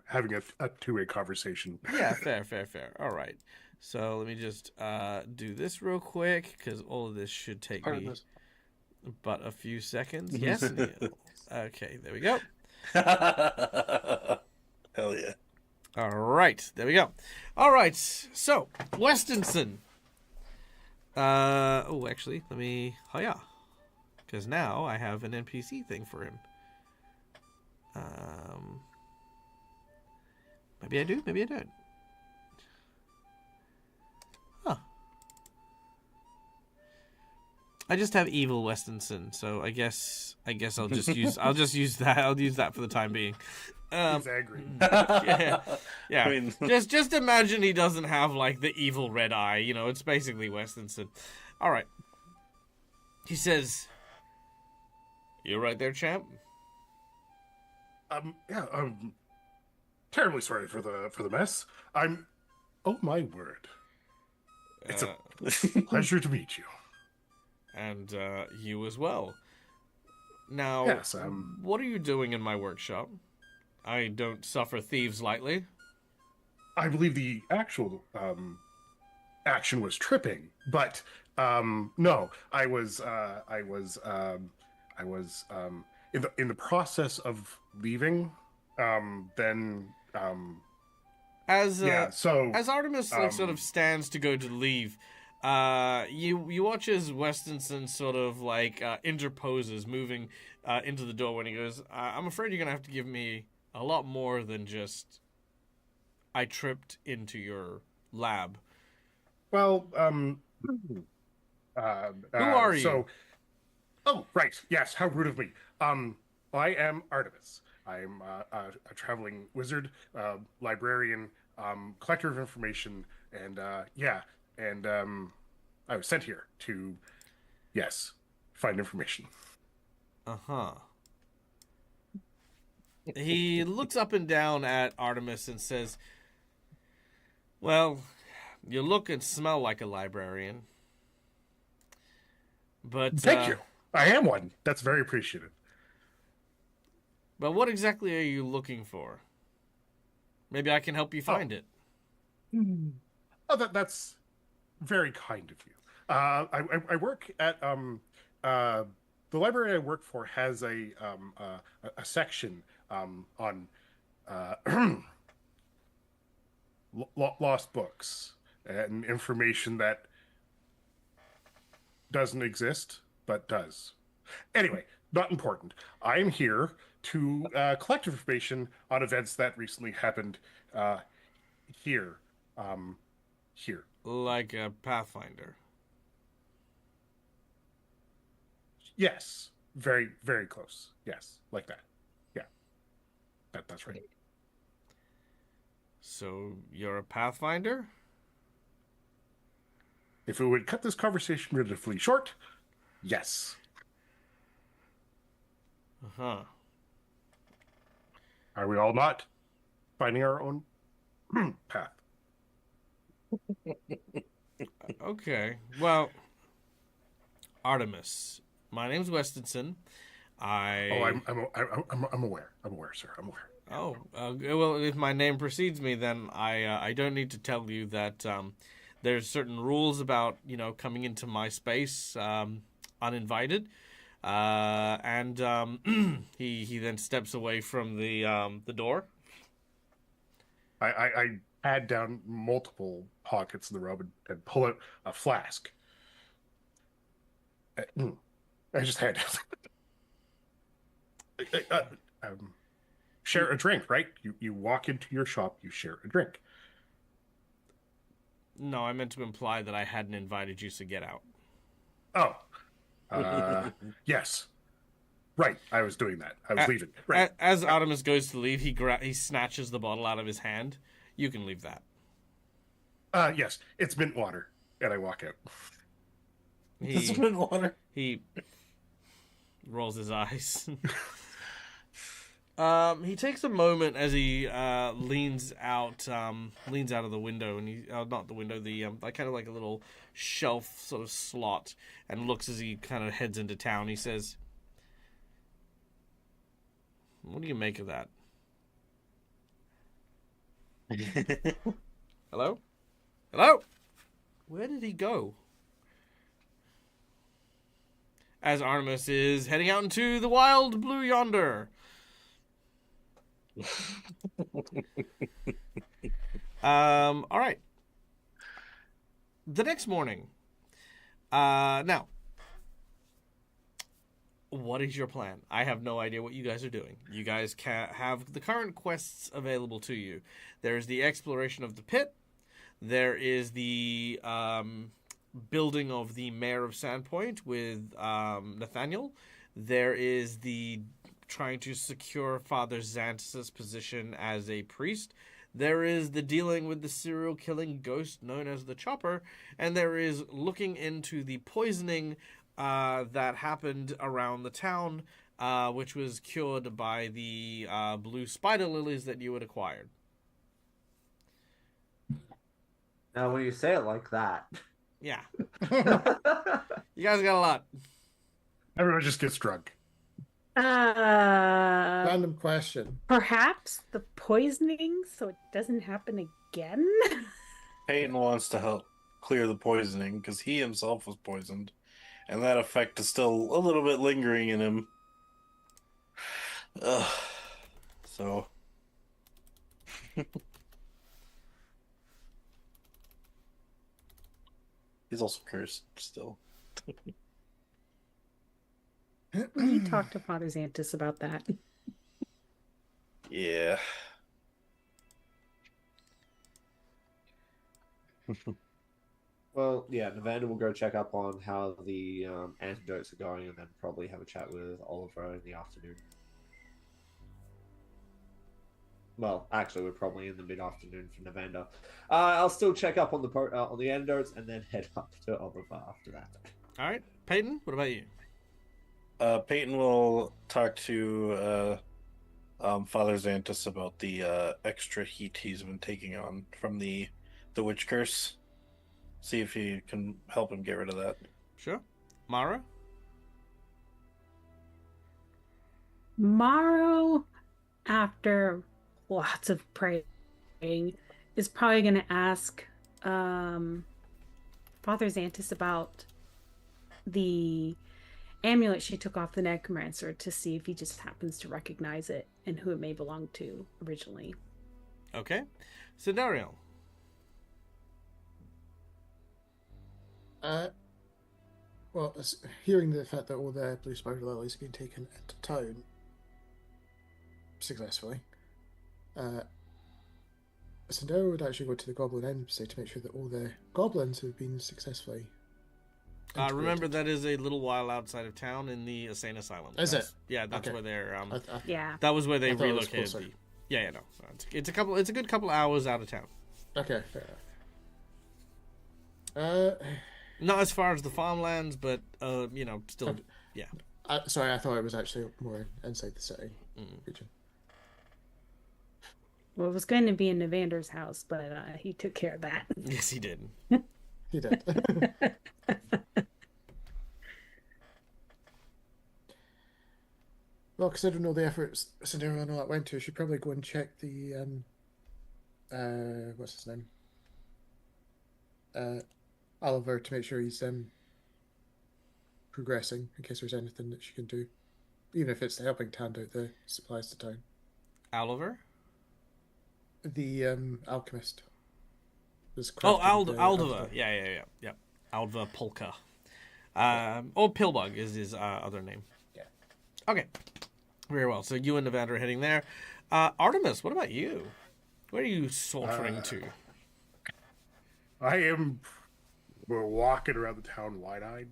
Having a two-way conversation. Yeah, fair. All right. So let me just do this real quick because all of this should take me but a few seconds. Yes, Neil. Okay, there we go. Hell yeah. All right, there we go. All right, so Westonson. Actually, let me. Oh yeah, because now I have an NPC thing for him. Maybe I do. Maybe I don't. Huh. I just have evil Westonson, so I guess I'll just use that. I'll use that for the time being. He's angry. Yeah. I mean, just imagine he doesn't have like the evil red eye. It's basically Westonson. All right. He says, "You right there, champ?" Yeah. I'm terribly sorry for the mess. Oh my word! It's a pleasure to meet you. And you as well. Now, Yes. what are you doing in my workshop? I don't suffer thieves lightly. I believe the actual action was tripping, but no, I was in the process of leaving. As So as Artemis sort of stands to go to leave, you watch as Westonson sort of interposes, moving into the door when he goes, "I'm afraid you're gonna have to give me a lot more than just I tripped into your lab." Well, Who are you? Oh, right. Yes. How rude of me. I am Artemis. I'm a traveling wizard, librarian, collector of information, and I was sent here to, yes, find information. Uh-huh. He looks up and down at Artemis and says, "Well, you look and smell like a librarian. But Thank you. I am one. That's very appreciated. But what exactly are you looking for? Maybe I can help you find it." Oh, that's very kind of you. I work at the library I work for has a section on lost books and information that doesn't exist but does. Anyway, not important. I'm here to collect information on events that recently happened here. Here. Like a Pathfinder. Yes. Very, very close. Yes. Like that. Yeah. That's right. So you're a Pathfinder? If it would cut this conversation relatively short, yes. Uh-huh. Are we all not finding our own path? Okay. Well, Artemis, my name's Westinson. Oh, I'm aware. I'm aware, sir. I'm aware. Oh, well, if my name precedes me, then I don't need to tell you that there's certain rules about, coming into my space uninvited. And he then steps away from the door. I add down multiple pockets in the robe and pull out a flask. I just had share a drink, right? You walk into your shop, you share a drink. No, I meant to imply that I hadn't invited you, so get out. Oh. Yes. Right, I was doing that. I was leaving. Right. As Artemis goes to leave, he snatches the bottle out of his hand. You can leave that. Yes, it's mint water, and I walk out. It's mint water. He rolls his eyes. He takes a moment as he leans out of the window, and he not the window, the like kind of like a little shelf sort of slot, and looks as he kind of heads into town. He says, "What do you make of that?" Hello? Hello? Where did he go? As Artemis is heading out into the wild blue yonder. All right. The next morning. Now, what is your plan? I have no idea what you guys are doing. You guys have the current quests available to you. There's the exploration of the pit. There is the building of the mayor of Sandpoint with Nathaniel. There is the trying to secure Father Xanthus' position as a priest. There is the dealing with the serial killing ghost known as the Chopper. And there is looking into the poisoning that happened around the town, which was cured by the blue spider lilies that you had acquired. Now, when you say it like that, Yeah. You guys got a lot. Everyone just gets drunk. Random question. Perhaps the poisoning so it doesn't happen again? Peyton wants to help clear the poisoning because he himself was poisoned, and that effect is still a little bit lingering in him. So. He's also cursed still. We talked to Father Xanthus about that. Yeah. well, yeah, Nevada will go check up on how the antidotes are going, and then probably have a chat with Oliver in the afternoon. Well, actually, we're probably in the mid-afternoon for Nevada. I'll still check up on the antidotes, and then head up to Oliver after that. All right. Peyton, what about you? Peyton will talk to Father Xantus about the extra heat he's been taking on from the witch curse. See if he can help him get rid of that. Sure. Mara? Morrow, after lots of praying, is probably going to ask Father Xantus about the amulet she took off the necromancer to see if he just happens to recognize it and who it may belong to originally. Okay. Sidariel? Well, hearing the fact that all the blue spider lilies have been taken into town successfully, Sandero would actually go to the Goblin Embassy to make sure that all the goblins have been successfully. Remember, that is a little while outside of town in the insane asylum. Is it? Yeah, that's Okay. where they're. Yeah. That was where they I thought it was relocated. closer. Yeah, no. It's a good couple hours out of town. Okay, fair enough. Not as far as the farmlands, but still. Okay. Yeah. Sorry, I thought it was actually more inside the city region. Well, it was going to be in Evander's house, but he took care of that. Yes, he did. He did. Well, considering all the efforts Sandero and all that went to, I should probably go and check the what's his name? Oliver, to make sure he's progressing in case there's anything that she can do. Even if it's helping to hand out the supplies to town. Oliver? The alchemist. Aldova. Yeah. Alva Polka. Or Pillbug is his other name. Yeah. Okay. Very well. So you and Nevada are heading there. Artemis, what about you? Where are you sauntering to? I am walking around the town wide-eyed,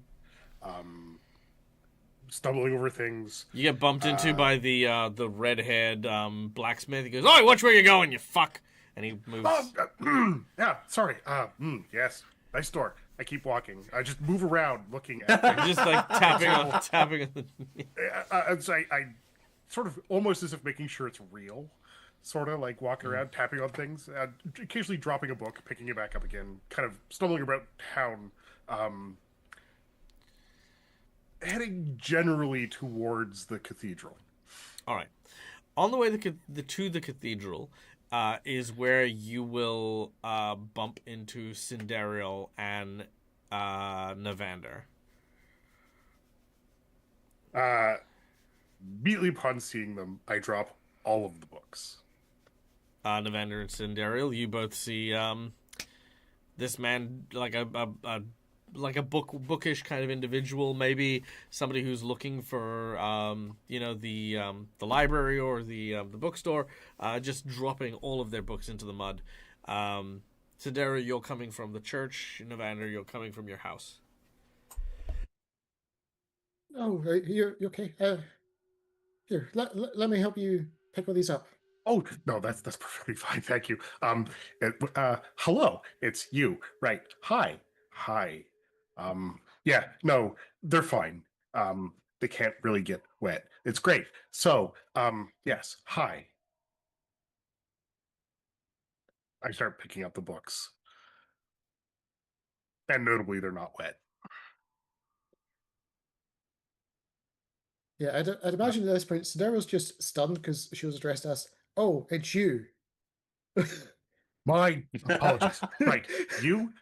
stumbling over things. You get bumped into by the red-haired blacksmith. He goes, "Oi, watch where you're going, you fuck!" And he moves. Yeah, sorry. Yes, nice door. I keep walking. I just move around, looking at things. Just like tapping on the. I sort of almost as if making sure it's real. Sort of like walking around, tapping on things, occasionally dropping a book, picking it back up again, kind of stumbling about town, heading generally towards the cathedral. All right. On the way to the cathedral is where you will bump into Cinderial and Navander. Immediately upon seeing them, I drop all of the books. Navander and Cinderial, you both see this man like a bookish kind of individual, maybe somebody who's looking for the library or the bookstore, just dropping all of their books into the mud. Cinderial, you're coming from the church. Navander, you're coming from your house. Oh, you're okay. Here, let me help you pick all these up. Oh no, that's perfectly fine, thank you. Hello, it's you, right? Hi. Yeah, no, they're fine. They can't really get wet. It's great. So, yes, hi. I start picking up the books, and notably, they're not wet. Yeah, I'd imagine at this point, Sidero's just stunned because she was addressed as, "Oh, it's you." My apologies. Right, you.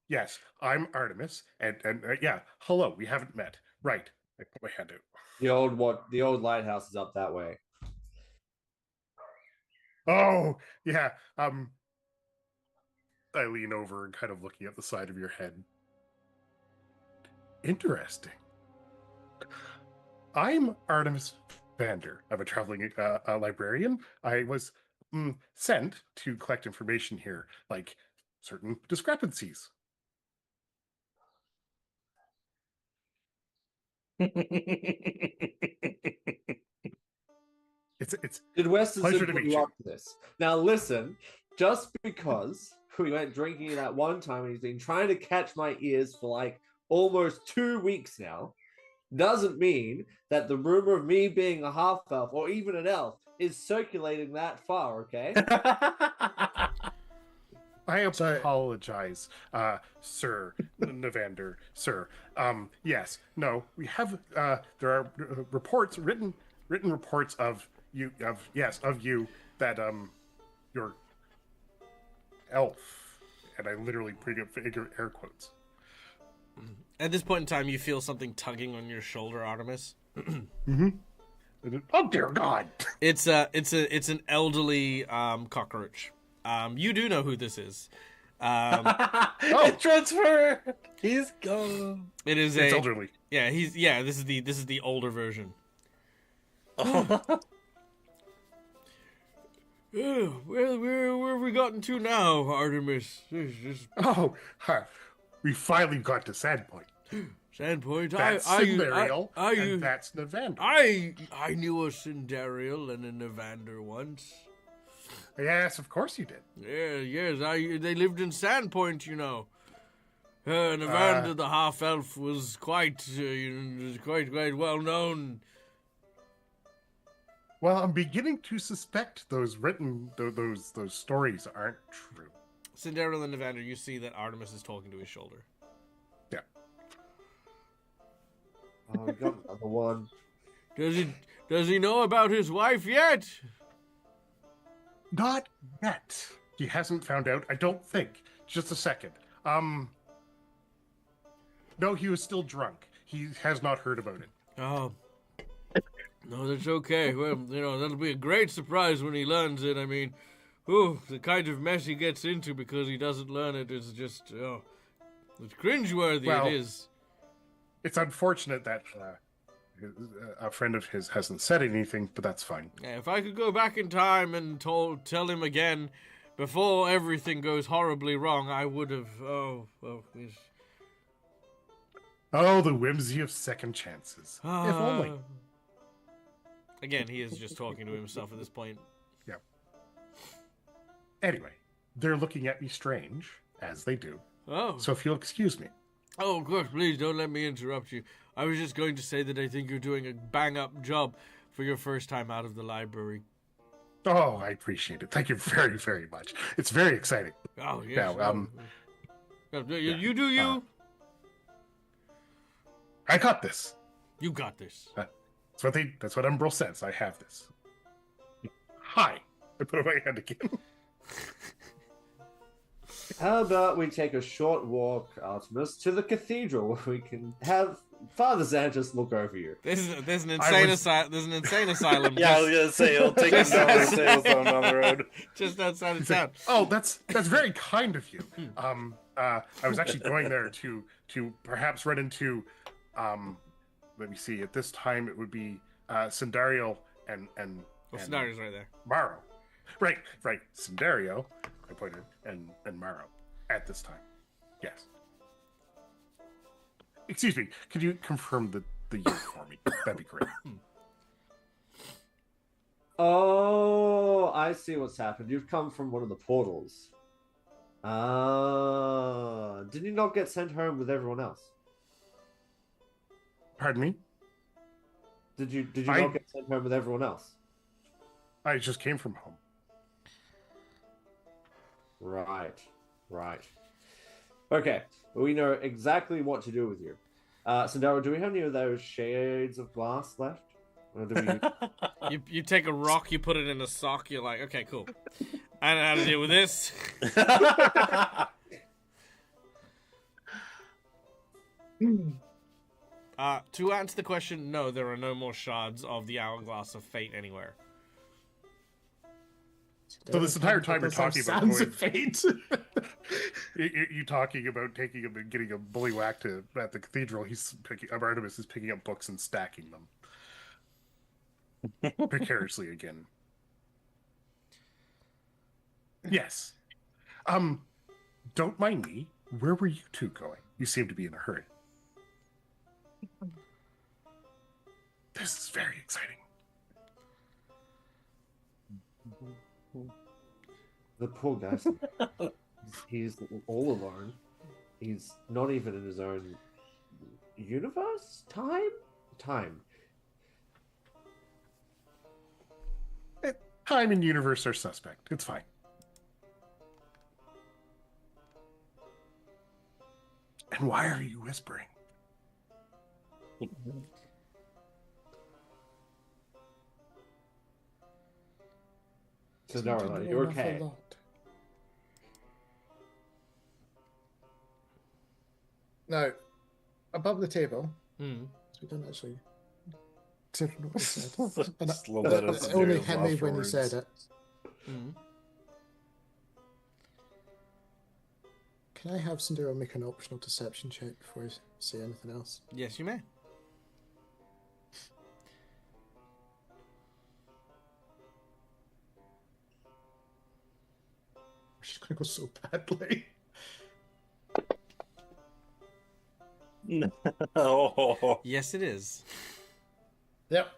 Yes, I'm Artemis, and yeah, hello. We haven't met. Right. I put my hand out. The old lighthouse is up that way. Oh, yeah. I lean over and kind of looking at the side of your head. Interesting. I'm Artemis Vander. I'm a traveling librarian. I was sent to collect information here, like certain discrepancies. It's Did Weston pleasure to put meet you you. up to this? Now listen, just because we went drinking that one time and he's been trying to catch my ears for like almost 2 weeks now, doesn't mean that the rumor of me being a half elf or even an elf is circulating that far, okay? I apologize, Sir Navander, sir. Yes, no, we have. There are reports, written reports of you, of you that you're elf, and I literally put up air quotes. At this point in time, you feel something tugging on your shoulder, Artemis. Mm-hmm. Oh dear God! It's an elderly cockroach. You do know who this is. It transferred. He's gone. It's elderly. Yeah, This is the older version. Where have we gotten to now, Artemis? Oh, we finally got to Sandpoint. Sandpoint. That's Cinderial, and that's Navander. I knew a Cinderial and a Navander once. Yes, of course you did. Yes. They lived in Sandpoint, you know. Navander, the half elf, was quite well known. Well, I'm beginning to suspect those stories aren't true. Cinderial and Navander, you see that Artemis is talking to his shoulder. Yeah. Oh, we got another one. Does he know about his wife yet? Not yet. He hasn't found out, I don't think. Just a second. No, he was still drunk. He has not heard about it. Oh. No, that's okay. Well, that'll be a great surprise when he learns it. I mean, the kind of mess he gets into because he doesn't learn it is just, it's cringeworthy, well, it is. It's unfortunate that a friend of his hasn't said anything, but that's fine. Yeah, if I could go back in time and tell him again before everything goes horribly wrong, I would have. Oh, the whimsy of second chances. If only. Again, he is just talking to himself at this point. Yeah. Anyway, they're looking at me strange, as they do. Oh. So if you'll excuse me. Oh, of course, please don't let me interrupt you. I was just going to say that I think you're doing a bang-up job for your first time out of the library. Oh, I appreciate it. Thank you very, very much. It's very exciting. Oh, yes. Now, you do you. I got this. You got this. That's what Umbral says. I have this. Hi. I put up my hand again. How about we take a short walk, Artemis, to the cathedral where we can have Father Xantus look over you. There's an insane asylum. Yeah, I was gonna say he'll take him down the sales down the road. Just outside of town. Oh, that's very kind of you. I was actually going there to perhaps run into let me see, at this time it would be Cinderial and Cinderial's right there. Morrow. Right. Cinderio, I pointed, and Morrow at this time. Yes. Excuse me, could you confirm the year for me? That'd be great. Oh, I see what's happened. You've come from one of the portals. Did you not get sent home with everyone else? Pardon me? Did you not get sent home with everyone else? I just came from home. Right. Okay, well, we know exactly what to do with you. Sindaro, do we have any of those shades of glass left? Or do we... you take a rock, you put it in a sock, you're like, okay, cool. I know how to deal with this. To answer the question, no, there are no more shards of the Hourglass of Fate anywhere. So this entire time you're talking about Sands of Fate. you talking about taking him and getting a bullywhack at the cathedral. Artemis is picking up books and stacking them precariously again. Yes. Don't mind me. Where were you two going? You seem to be in a hurry. This is very exciting. The poor guy. He's all alone. He's not even in his own universe? Time? time. Time and universe are suspect. It's fine. And why are you whispering? So no, you're okay. Now, above the table, Hmm. so we don't actually take notice of it. And Just a little bit of it only Cinderella's hit me when you afterwards. said it. Hmm. Can I have Cinderella make an optional deception check before I say anything else? Yes, you may. She's gonna go so badly. Oh, Yes, it is. Yep.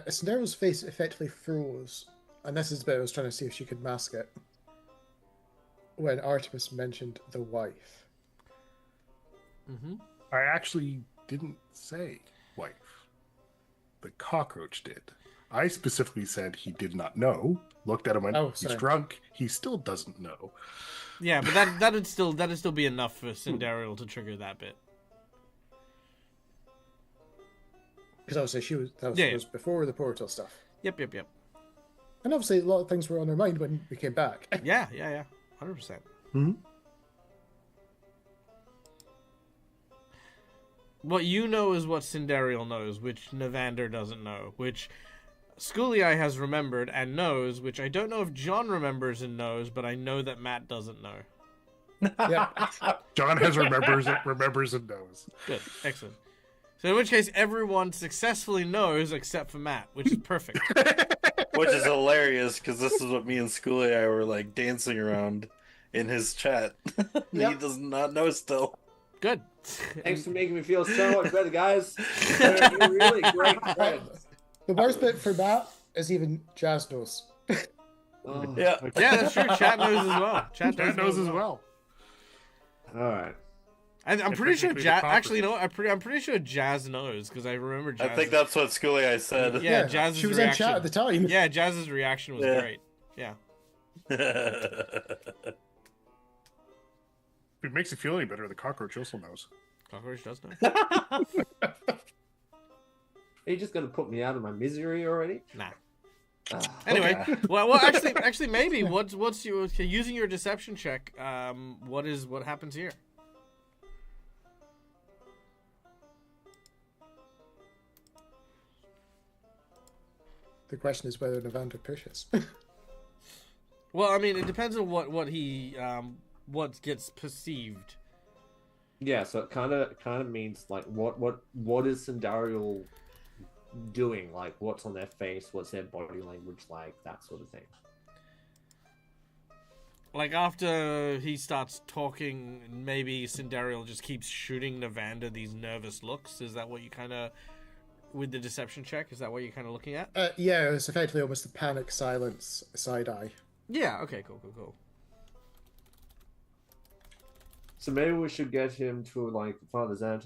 Cinderella's face effectively froze, and this is the bit I was trying to see if she could mask it. When Artemis mentioned the wife. Mm-hmm. I actually didn't say wife. The cockroach did. I specifically said he did not know. Looked at him and Oh, he's sorry. drunk. He still doesn't know. Yeah, but that'd still be enough for Cinderella to trigger that bit. Because obviously that Yeah. was before the portal stuff. Yep. And obviously a lot of things were on her mind when we came back. Yeah. 100%. Mm-hmm. What you know is what Cinderella knows, which Navander doesn't know, which Schoolie has remembered and knows, which I don't know if John remembers and knows, but I know that Matt doesn't know. Yeah. John has remembers and knows. Good. Excellent. So in which case, everyone successfully knows except for Matt, which is perfect. which is hilarious because this is what me and Schoolie were like dancing around in his chat. He Yep. does not know still. Good. Thanks for making me feel so much better, guys. You're really great friends. The worst bit for that is even Jazz knows. Oh, Yeah. okay. Yeah, that's true. Chat knows as well. Chat That knows as well. All right. I'm pretty sure technically Jazz. the Actually, you know what? I'm pretty sure Jazz knows because I remember Jazz. I think that's what Schoolie said. Yeah, Jazz's she was reaction. in chat at the time. Yeah, Jazz's reaction was Yeah. great. Yeah. If it makes you feel any better, the cockroach also knows. Cockroach does know. Are you just gonna put me out of my misery already? Nah. Ah, Anyway, Okay. well, actually, maybe what's your using your deception check? What happens here? The question is whether Navander pushes. Well, I mean, it depends on what he what gets perceived. yeah, so it kind of means like what is Sandariel doing? Like what's on their face? What's their body language like? That sort of thing. Like after he starts talking, maybe Cinderella just keeps shooting Navander these nervous looks. Is that what you kind of, with the deception check? Is that what you're kind of looking at? Yeah, it's effectively almost the panic silence side eye. Yeah. Okay. Cool. So maybe we should get him to like Father's aunt.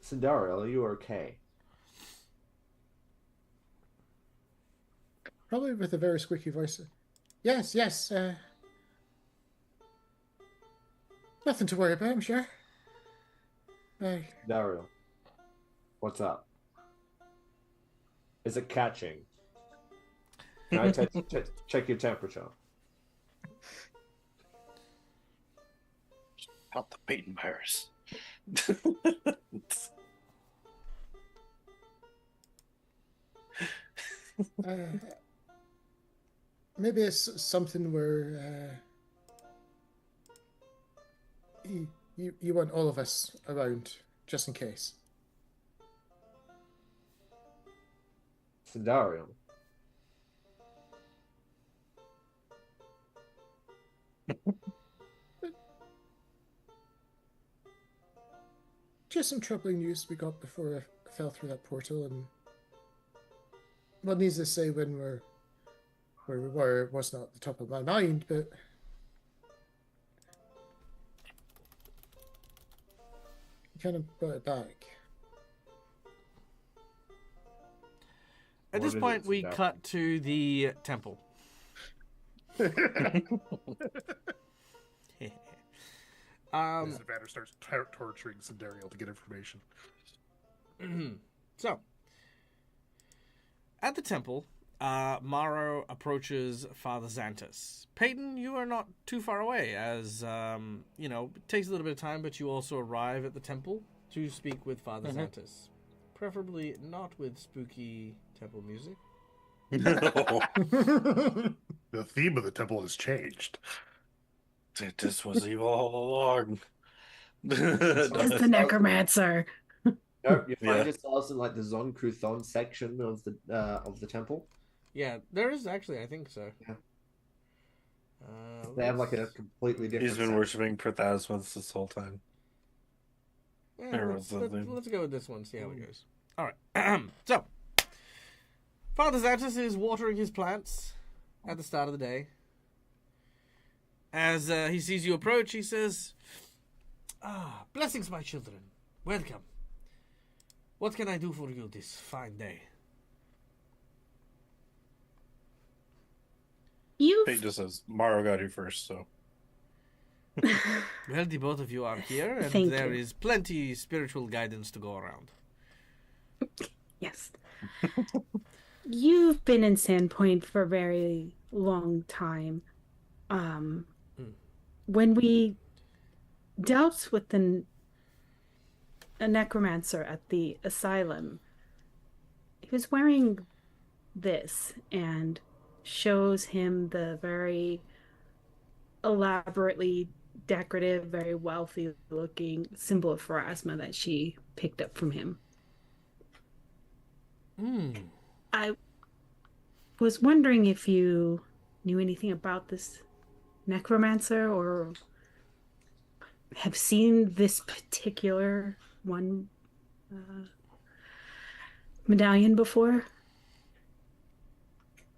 Sandariel, are you okay? Probably with a very squeaky voice. Yes. Nothing to worry about, I'm sure. Sandariel, what's up? Is it catching? Can I check your temperature? Not the Peyton virus. Maybe it's something where you want all of us around, just in case. Sandariel. Just some troubling news we got before I fell through that portal, and what needs to say when where we were it was not at the top of my mind, but kind of brought it back. At this What point, is it we about? cut to the temple. As Evander starts torturing Sindariel to get information. So, at the temple, Maro approaches Father Xantus. Peyton, you are not too far away, as, it takes a little bit of time, but you also arrive at the temple to speak with Father Xantus. Preferably not with spooky temple music. No. The theme of the temple has changed. This was evil all along. It's the necromancer. Nope, you find Yeah. yourselves in like the Zon-Kuthon section of the temple. Yeah, there is actually, I think so. Yeah. Uh, They have like a let's- completely different. He's been section. worshipping Prathasmas this whole time. Yeah, Or let's something. go with this one, see how it goes. All right. So, Father Xantus is watering his plants at the start of the day. As he sees you approach, he says, blessings, my children. Welcome. What can I do for you this fine day? Pete just says, Maro got here first, so. Well, the both of you are here, and Thank there you. is plenty spiritual guidance to go around. Yes. You've been in Sandpoint for a very long time. When we dealt with a necromancer at the asylum, he was wearing this and shows him the very elaborately decorative, very wealthy looking symbol of Pharasma that she picked up from him. I was wondering if you knew anything about this necromancer or have seen this particular one medallion before.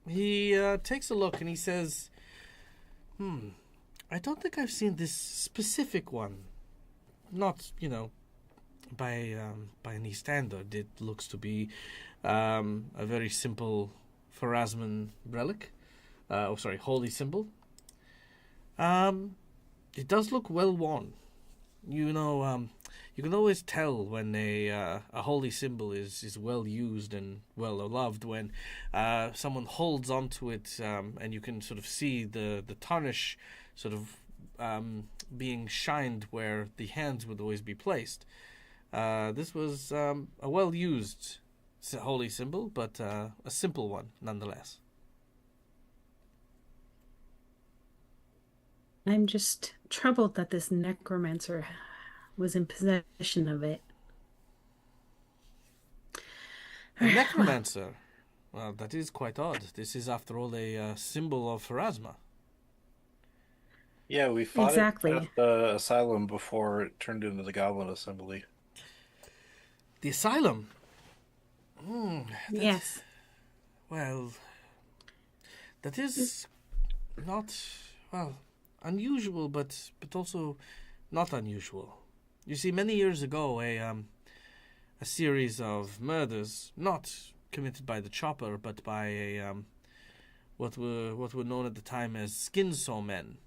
He takes a look and he says, I don't think I've seen this specific one. Not, by any standard. It looks to be a very simple Pharasman relic. Holy symbol. It does look well worn. You can always tell when a holy symbol is well used and well loved when someone holds onto it, and you can sort of see the tarnish sort of being shined where the hands would always be placed. This was a well used holy symbol, but a simple one nonetheless. I'm just troubled that this necromancer was in possession of it. A necromancer? Well, that is quite odd. This is, after all, a symbol of Pharasma. Yeah, we fought Exactly. it at the asylum before it turned into the Goblin Assembly. The asylum? Yes. Well, that is not, unusual, but also not unusual. You see, many years ago, a series of murders, not committed by the Chopper, but by what were known at the time as skin saw men,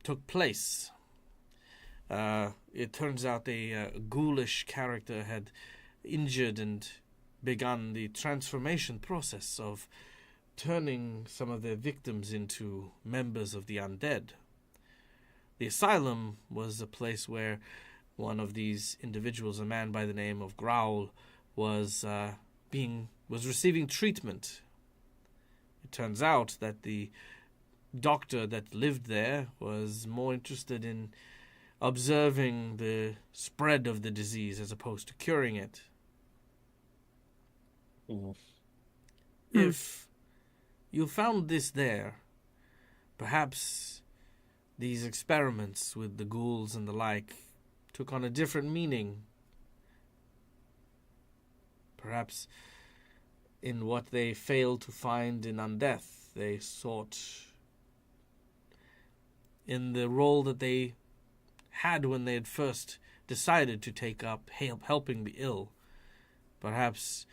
took place. It turns out a ghoulish character had injured and begun the transformation process of turning some of their victims into members of the undead. The asylum was a place where one of these individuals, a man by the name of Growl, was receiving treatment. It turns out that the doctor that lived there was more interested in observing the spread of the disease as opposed to curing it. If you found this there, perhaps these experiments with the ghouls and the like took on a different meaning. Perhaps in what they failed to find in undeath, they sought in the role that they had when they had first decided to take up helping the ill. Perhaps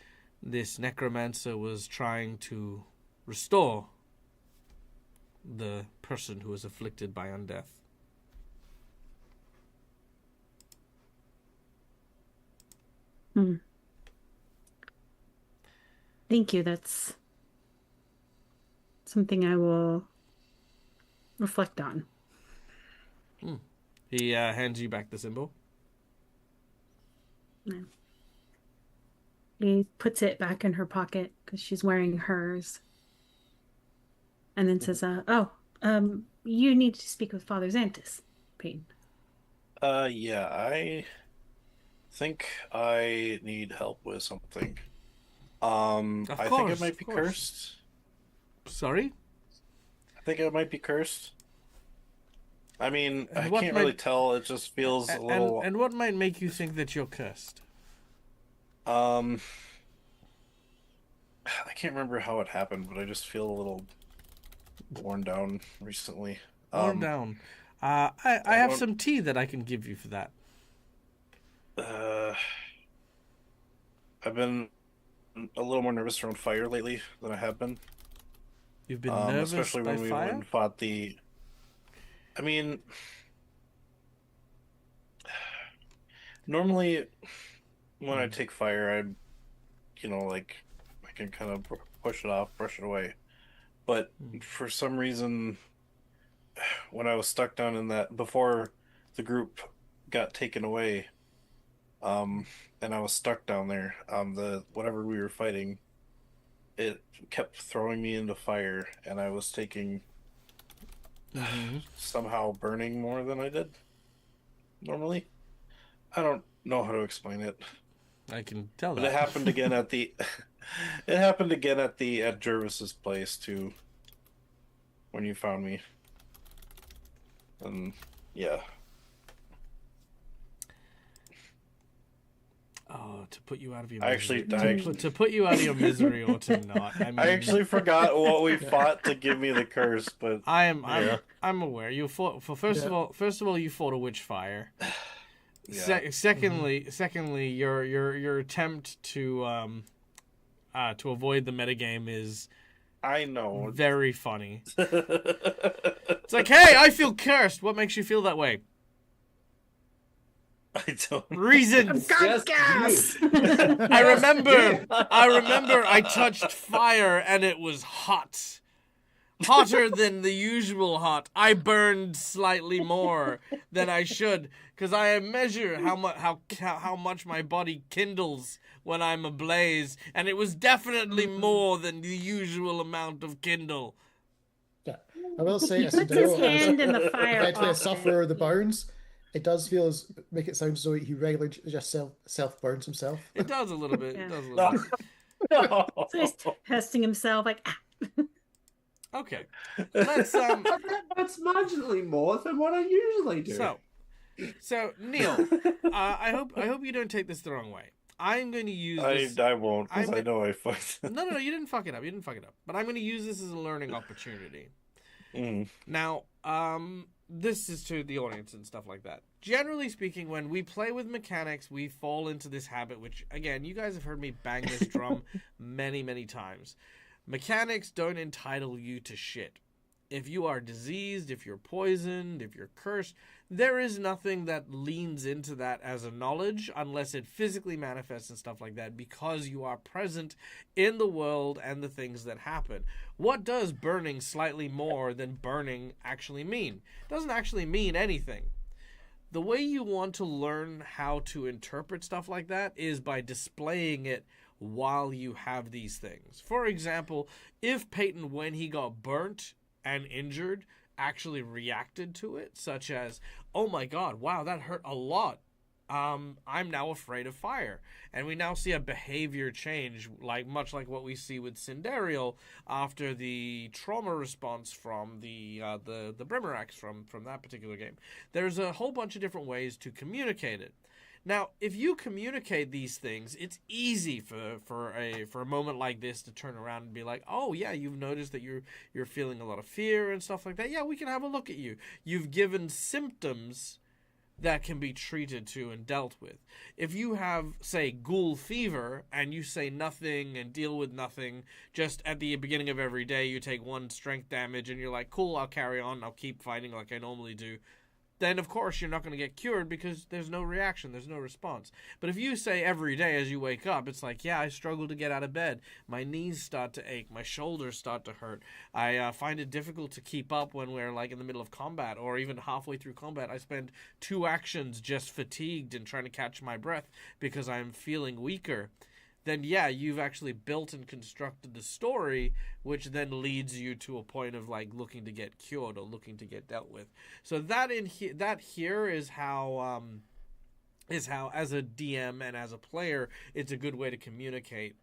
this necromancer was trying to restore the person who was afflicted by undeath. Thank you. That's something I will reflect on. He hands you back the symbol. He puts it back in her pocket because she's wearing hers. And then says, you need to speak with Father Xantus, Peyton. Yeah, I think I need help with something. I think it might be cursed. Sorry? I think it might be cursed. I mean, I can't really tell. It just feels a little... And what might make you think that you're cursed? I can't remember how it happened, but I just feel a little worn down recently. Worn down. I have some tea that I can give you for that. I've been a little more nervous around fire lately than I have been. You've been nervous especially by when we fire? went and fought the... I mean, normally when I take fire, I can kind of push it off, brush it away. But for some reason, when I was stuck down in that, before the group got taken away, and I was stuck down there, whatever we were fighting, it kept throwing me into fire, and I was taking somehow burning more than I did normally. I don't know how to explain it. I can tell but that. It happened again at the it happened again at Jervis's place too, when you found me. And yeah. Oh, to put you out of your misery. To put you out of your misery or to not. I mean, I actually forgot what we fought to give me the curse, but I'm aware. You fought first of all you fought a witch fire. Yeah. Secondly, your attempt to avoid the metagame is, I know, very funny. It's like, hey, I feel cursed. What makes you feel that way? I don't. Reasons. Got gas. I remember I touched fire and it was hot. Hotter than the usual hot. I burned slightly more than I should because I measure how much my body kindles when I'm ablaze, and it was definitely more than the usual amount of kindle. Yeah, I will say, He puts his hand in the fire. Compared to the sufferer of the burns, it does make it sound as though he regularly just self burns himself. It does a little bit. Yeah. It does a little bit. So he's testing himself like, Okay, let's That's marginally more than what I usually do. So Neil, I hope you don't take this the wrong way. I'm going to use this. I won't, because I know I fucked. No, you didn't fuck it up. But I'm going to use this as a learning opportunity. Now, this is to the audience and stuff like that. Generally speaking, when we play with mechanics, we fall into this habit, which, again, you guys have heard me bang this drum many, many times. Mechanics don't entitle you to shit. If you are diseased, if you're poisoned, if you're cursed, there is nothing that leans into that as a knowledge unless it physically manifests and stuff like that, because you are present in the world and the things that happen. What does burning slightly more than burning actually mean? It doesn't actually mean anything. The way you want to learn how to interpret stuff like that is by displaying it while you have these things. For example, if Peyton, when he got burnt and injured, actually reacted to it, such as, oh my god, wow, that hurt a lot, I'm now afraid of fire. And we now see a behavior change, much like what we see with Cinderial after the trauma response from the Brimerax from that particular game. There's a whole bunch of different ways to communicate it. Now, if you communicate these things, it's easy for a moment like this to turn around and be like, oh yeah, you've noticed that you're feeling a lot of fear and stuff like that. Yeah, we can have a look at you. You've given symptoms that can be treated to and dealt with. If you have, say, ghoul fever, and you say nothing and deal with nothing, just at the beginning of every day you take 1 strength damage and you're like, cool, I'll carry on, I'll keep fighting like I normally do, then of course you're not going to get cured because there's no reaction, there's no response. But if you say every day as you wake up, it's like, yeah, I struggle to get out of bed. My knees start to ache. My shoulders start to hurt. I find it difficult to keep up when we're like in the middle of combat or even halfway through combat. I spend 2 actions just fatigued and trying to catch my breath because I'm feeling weaker. Then yeah, you've actually built and constructed the story, which then leads you to a point of like looking to get cured or looking to get dealt with. So that here is how as a DM and as a player, it's a good way to communicate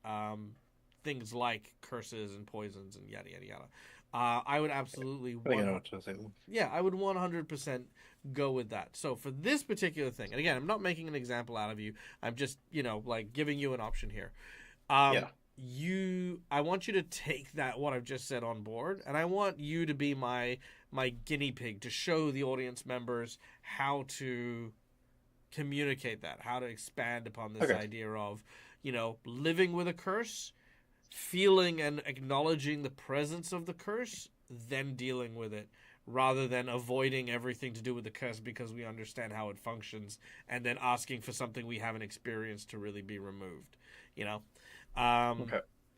things like curses and poisons and yada yada yada. I would absolutely I would 100% go with that. So for this particular thing, and again, I'm not making an example out of you. I'm just, like giving you an option here. I want you to take what I've just said on board, and I want you to be my guinea pig to show the audience members how to communicate that, how to expand upon this idea of, living with a curse, feeling and acknowledging the presence of the curse, then dealing with it, rather than avoiding everything to do with the curse because we understand how it functions and then asking for something we haven't experienced to really be removed,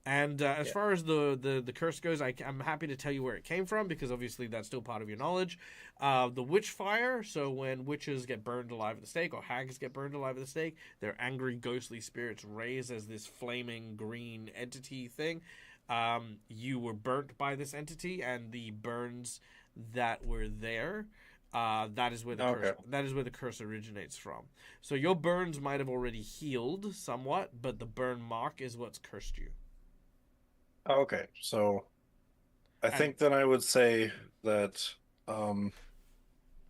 And as far as the curse goes, I'm happy to tell you where it came from because obviously that's still part of your knowledge. The witch fire, so when witches get burned alive at the stake or hags get burned alive at the stake, their angry ghostly spirits raise as this flaming green entity thing. You were burnt by this entity, and the burns that were there, that is where the curse originates from. So your burns might have already healed somewhat, but the burn mark is what's cursed you. Okay, so I think then I would say that, I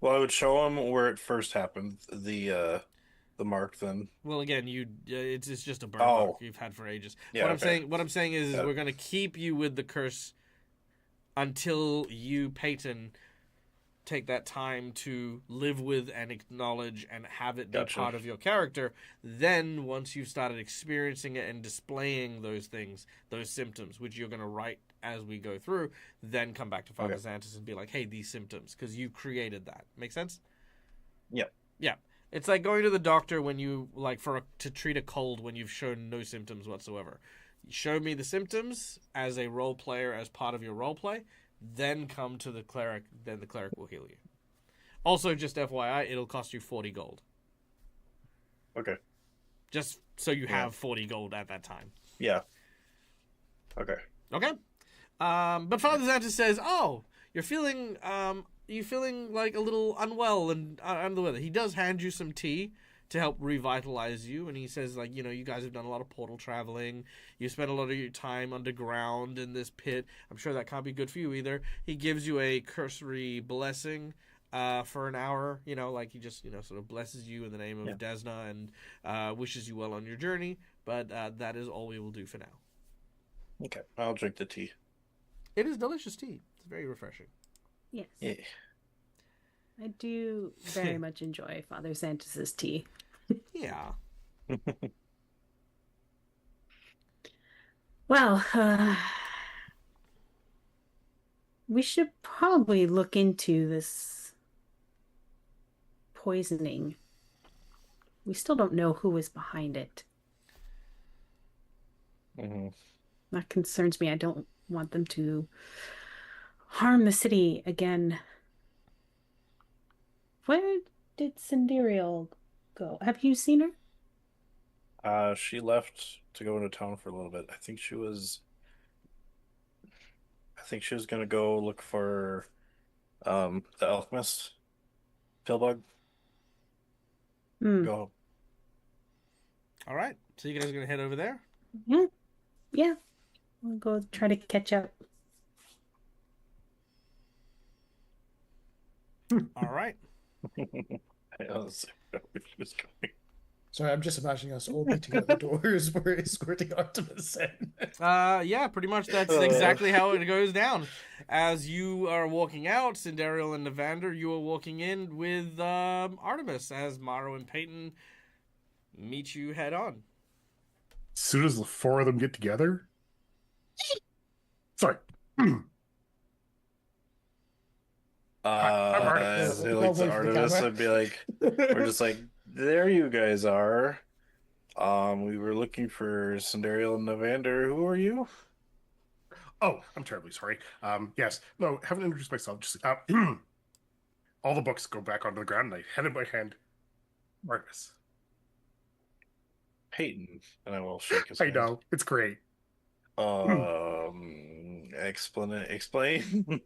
would show him where it first happened, the mark. Then, well, again, it's just a burn mark you've had for ages. Yeah, what I'm saying is we're going to keep you with the curse until you, Peyton, take that time to live with and acknowledge and have it be part of your character. Then once you've started experiencing it and displaying those things, those symptoms, which you're going to write as we go through, then come back to Father Xantus and be like, hey, these symptoms, because you created that. Make sense? Yep. Yeah. It's like going to the doctor when you, to treat a cold when you've shown no symptoms whatsoever. Show me the symptoms as a role player, as part of your role play, then come to the cleric, then the cleric will heal you. Also, just FYI, it'll cost you 40 gold. Okay. Just so you have 40 gold at that time. Yeah. Okay. Okay. But Father Xantus says, oh, you're feeling like a little unwell and under the weather. He does hand you some tea to help revitalize you, and he says, like, you guys have done a lot of portal traveling. You spent a lot of your time underground in this pit. I'm sure that can't be good for you either. He gives you a cursory blessing for an hour. He just, sort of blesses you in the name of Desna and wishes you well on your journey. But that is all we will do for now. Okay, I'll drink the tea. It is delicious tea. It's very refreshing. Yes. Yeah. I do very much enjoy Father Xantus's tea. Yeah. Well, we should probably look into this poisoning. We still don't know who is behind it. Mm-hmm. That concerns me. I don't want them to harm the city again. Where did Cinderial go? Have you seen her? She left to go into town for a little bit. I think she was gonna go look for the alchemist pillbug. Go. All right. So you guys are gonna head over there? Yeah. We'll go try to catch up. All right. Sorry, I'm just imagining us all meeting at the doors where escorting Artemis in. Yeah, pretty much that's exactly how it goes down. as you are walking out, Cinderial and Evander, you are walking in with Artemis as Morrow and Peyton meet you head on. As soon as the four of them get together. Sorry. I'm Artemis. As they look to Artemis, I'd be like, we're just like, there you guys are. We were looking for Cinderial and Evander. Who are you? Oh, I'm terribly sorry. Yes. No, haven't introduced myself. Just all the books go back onto the ground, and I hand in my hand, Artemis. Peyton. And I will shake his I hand. know. It's great. Explain.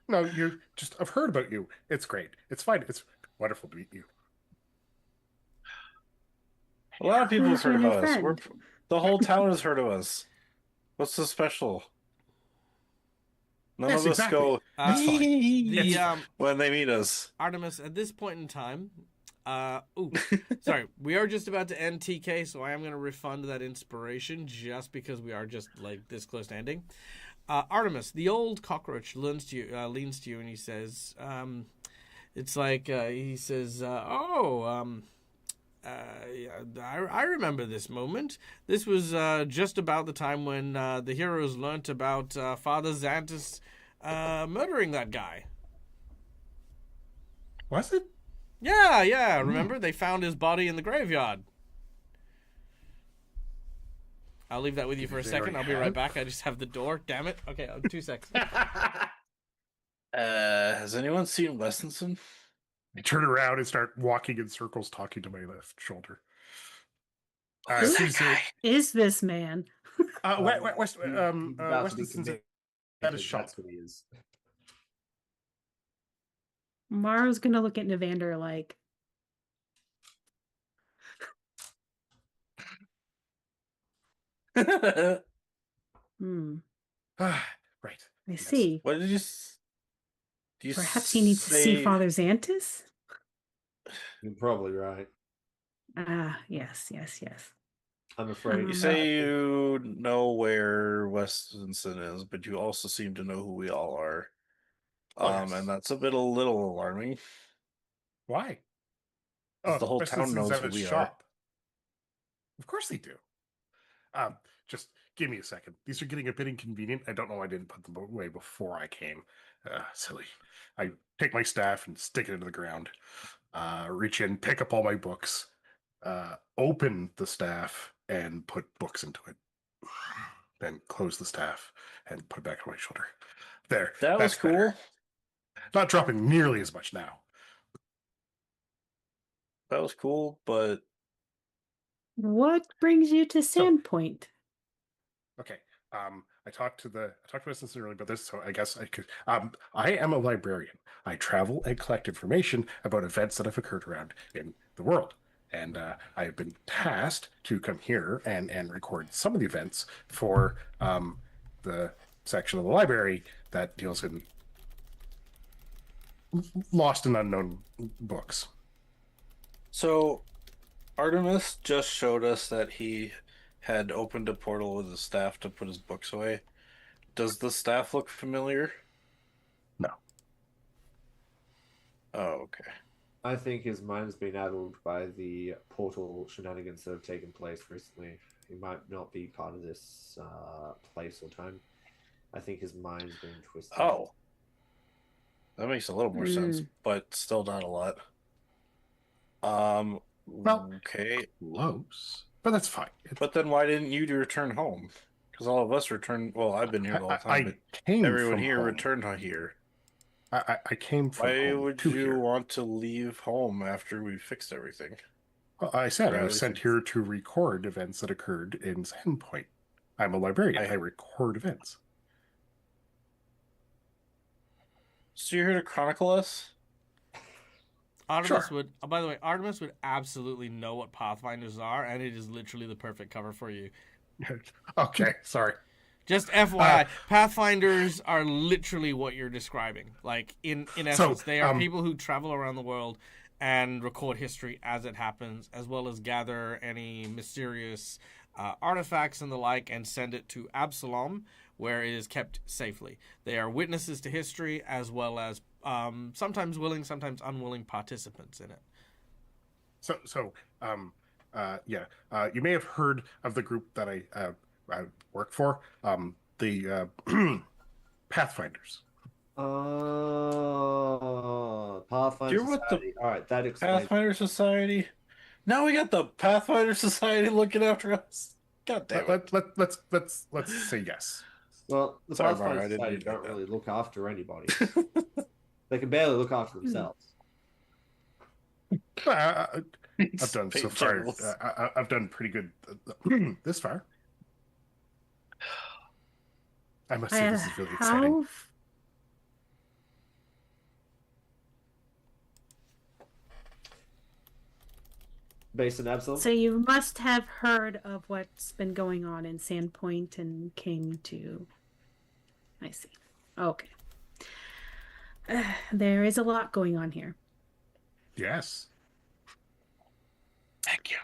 No, you just, I've heard about you. It's great. It's fine. It's wonderful to meet you. A lot of people have Who's your heard new of us. friend? The whole town has heard of us. What's so special? None Yes, of us exactly. go That's fine. The when they meet us. Artemis, at this point in time, sorry, we are just about to end TK, so I am going to refund that inspiration just because we are just like this close to ending. Artemis, the old cockroach, leans to you, and he says, I remember this moment. This was just about the time when the heroes learnt about Father Xantus murdering that guy. Was it? Yeah. Remember? They found his body in the graveyard. I'll leave that with you for a second. I'll be right back. I just have the door. Damn it. Okay, 2 seconds. Has anyone seen Westonson? I turn around and start walking in circles, talking to my left shoulder. Who's that guy? Is this man? Weston's at his shop. That's what he is. Morrow's gonna look at Evander like, hmm, Right. I Yes. see. What did you? Do you Perhaps he needs to see say- Father Xantus? You're probably right. Ah, yes. I'm afraid. You say you know where Westonson is, but you also seem to know who we all are. Yes. And that's a little alarming. Why? 'Cause the whole Weston's town knows at who his we are. shop. Of course they do. Just give me a second. These are getting a bit inconvenient. I don't know why I didn't put them away before I came. Silly. I take my staff and stick it into the ground. Reach in, pick up all my books, open the staff, and put books into it. Then close the staff and put it back on my shoulder. There. That was that's better. cool. Not dropping nearly as much now. That was cool, but What brings you to Sandpoint? Okay. I talked to Westonson earlier about this, so I guess I could. I am a librarian. I travel and collect information about events that have occurred around in the world, and I have been tasked to come here and record some of the events for the section of the library that deals in lost and unknown books. so Artemis just showed us that he had opened a portal with his staff to put his books away. Does the staff look familiar? No. Oh, okay. I think his mind's been addled by the portal shenanigans that have taken place recently. He might not be part of this place or time. I think his mind's been twisted. Oh. That makes a little more sense, but still not a lot. Well, okay. Close, but that's fine. But then why didn't you return home? Because all of us returned. Well, I've been here the whole time, I but came everyone from here home. returned here. I came from Why home would to you here. want to leave home after we fixed everything? Well, I said Or I at was least sent it's- here to record events that occurred in Sandpoint. I'm a librarian. I record events. So you're here to chronicle us? Artemis Sure. would. By the way, Artemis would absolutely know what Pathfinders are, and it is literally the perfect cover for you. Okay, sorry. Just FYI, Pathfinders are literally what you're describing. Like in essence, they are people who travel around the world and record history as it happens, as well as gather any mysterious artifacts and the like, and send it to Absalom, where it is kept safely. They are witnesses to history as well as sometimes willing, sometimes unwilling participants in it. You may have heard of the group that I work for, the Pathfinders. Pathfinder You're with the Society. All right, that explains. Pathfinder Society. Now we got the Pathfinder Society looking after us. God damn it. Let's say yes. Well, the Sorry, Pathfinder Mario, I didn't Society mean to do don't that. really look after anybody. They can barely look after themselves. I've done so Paint far. generals. I've done pretty good this far. I must say, this is really exciting. Based in Absalom? So you must have heard of what's been going on in Sandpoint and came to... I see. Okay. There is a lot going on here. Yes. Thank you.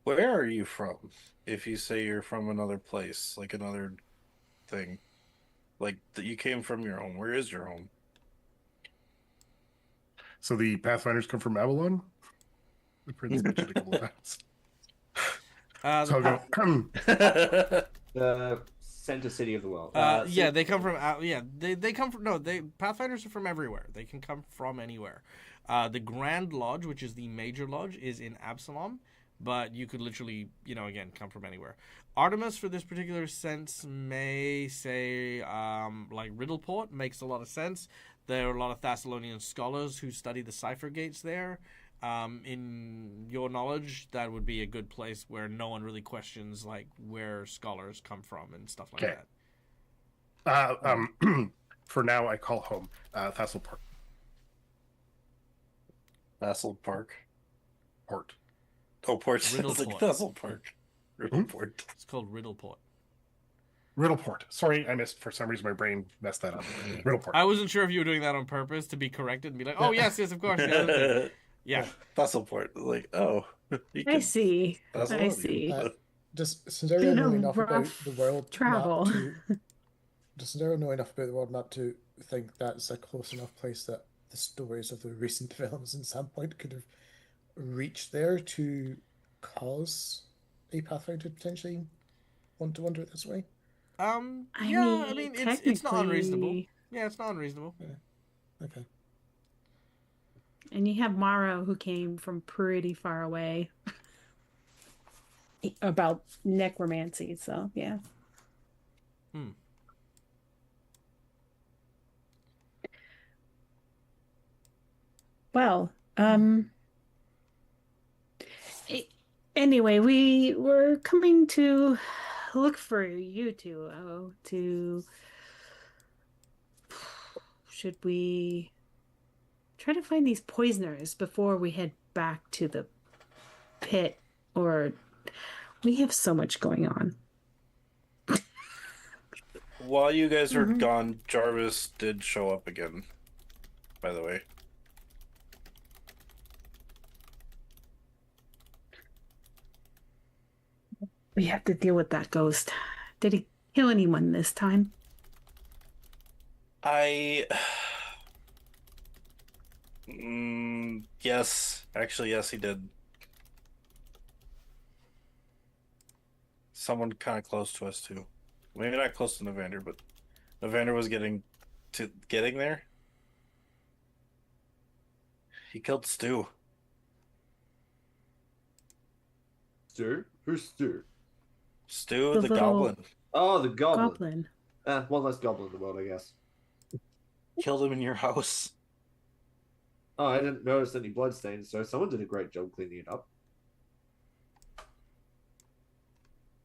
Where are you from? If you say you're from another place, like another thing, like that you came from your home. Where is your home? So the Pathfinders come from Avalon? We've heard this mentioned a couple of times. So I'll go, The center city of the world. They come from. They come from. No, Pathfinders are from everywhere. They can come from anywhere. The Grand Lodge, which is the major lodge, is in Absalom, but you could literally, again, come from anywhere. Artemis, for this particular sense, may say like Riddleport makes a lot of sense. There are a lot of Thessalonian scholars who study the cipher gates there. In your knowledge, that would be a good place where no one really questions like where scholars come from and stuff like that. For now, I call home Thessalport. Vassal Park. Port. Oh, Port. It's like Riddleport. Vassal Park. Riddleport. It's called Riddleport. Riddleport. Sorry, I missed. For some reason, my brain messed that up. Riddleport. I wasn't sure if you were doing that on purpose to be corrected and be like, oh, yes, of course. Yeah. Vassalport. Like, oh. I see. Vassal I Park. see. Does Sandero Been know a enough about rough the world travel. map to... Does Sandero know enough about the world map to think that's a close enough place that the stories of the recent developments in Sandpoint could have reached there to cause a Pathfinder to potentially want to wander it this way? I mean, it's not unreasonable. Yeah, it's not unreasonable. Yeah. Okay. And you have Morrow, who came from pretty far away about necromancy, so yeah. Well, anyway, we were coming to look for you two. Should we try to find these poisoners before we head back to the pit? Or we have so much going on. While you guys were gone, Jarvis did show up again, by the way. We have to deal with that ghost. Did he kill anyone this time? Yes. Actually, yes, he did. Someone kind of close to us, too. Maybe not close to Navander, but Navander was getting there. He killed Stu. Stu? Who's Stu? Stu, The the little- goblin. Oh, the goblin. Goblin. One less goblin in the world, I guess. Killed him in your house. Oh, I didn't notice any bloodstains, so someone did a great job cleaning it up.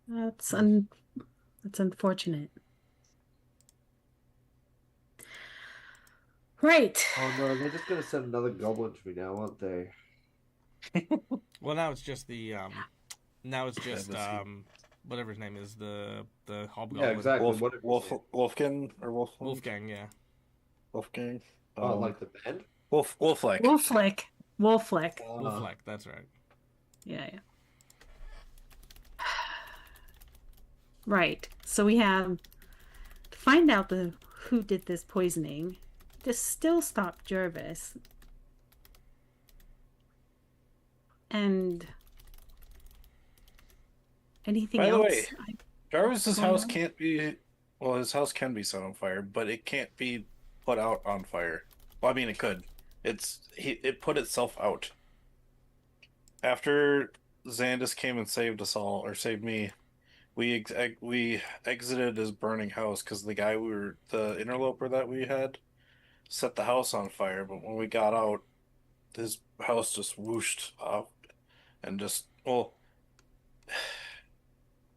That's unfortunate. Right. Oh no, they're just gonna send another goblin to me now, aren't they? Well, now it's just whatever his name is, the hobgoblin. Yeah, exactly. Wolfgang or Wolf? Wolfgang, yeah. Wolfgang. Oh, like the band? Wolflek. Wolflick. Wolflek, that's right. Yeah. Right. So we have to find out who did this poisoning. To still stop Jervis. And anything By the else? way, Jarvis's going house on? can't be. Well, his house can be set on fire, but it can't be put out on fire. Well, I mean, it could. It put itself out. After Xandus came and saved us all, or saved me, we exited his burning house because the interloper that we had set the house on fire. But when we got out, his house just whooshed up and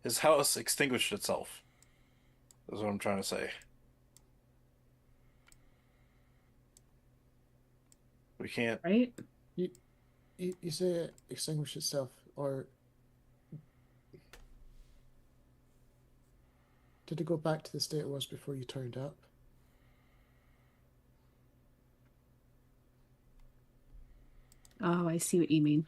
his house extinguished itself. Is what I'm trying to say. We can't. Right? You say it extinguished itself, or did it go back to the state it was before you turned up? Oh, I see what you mean.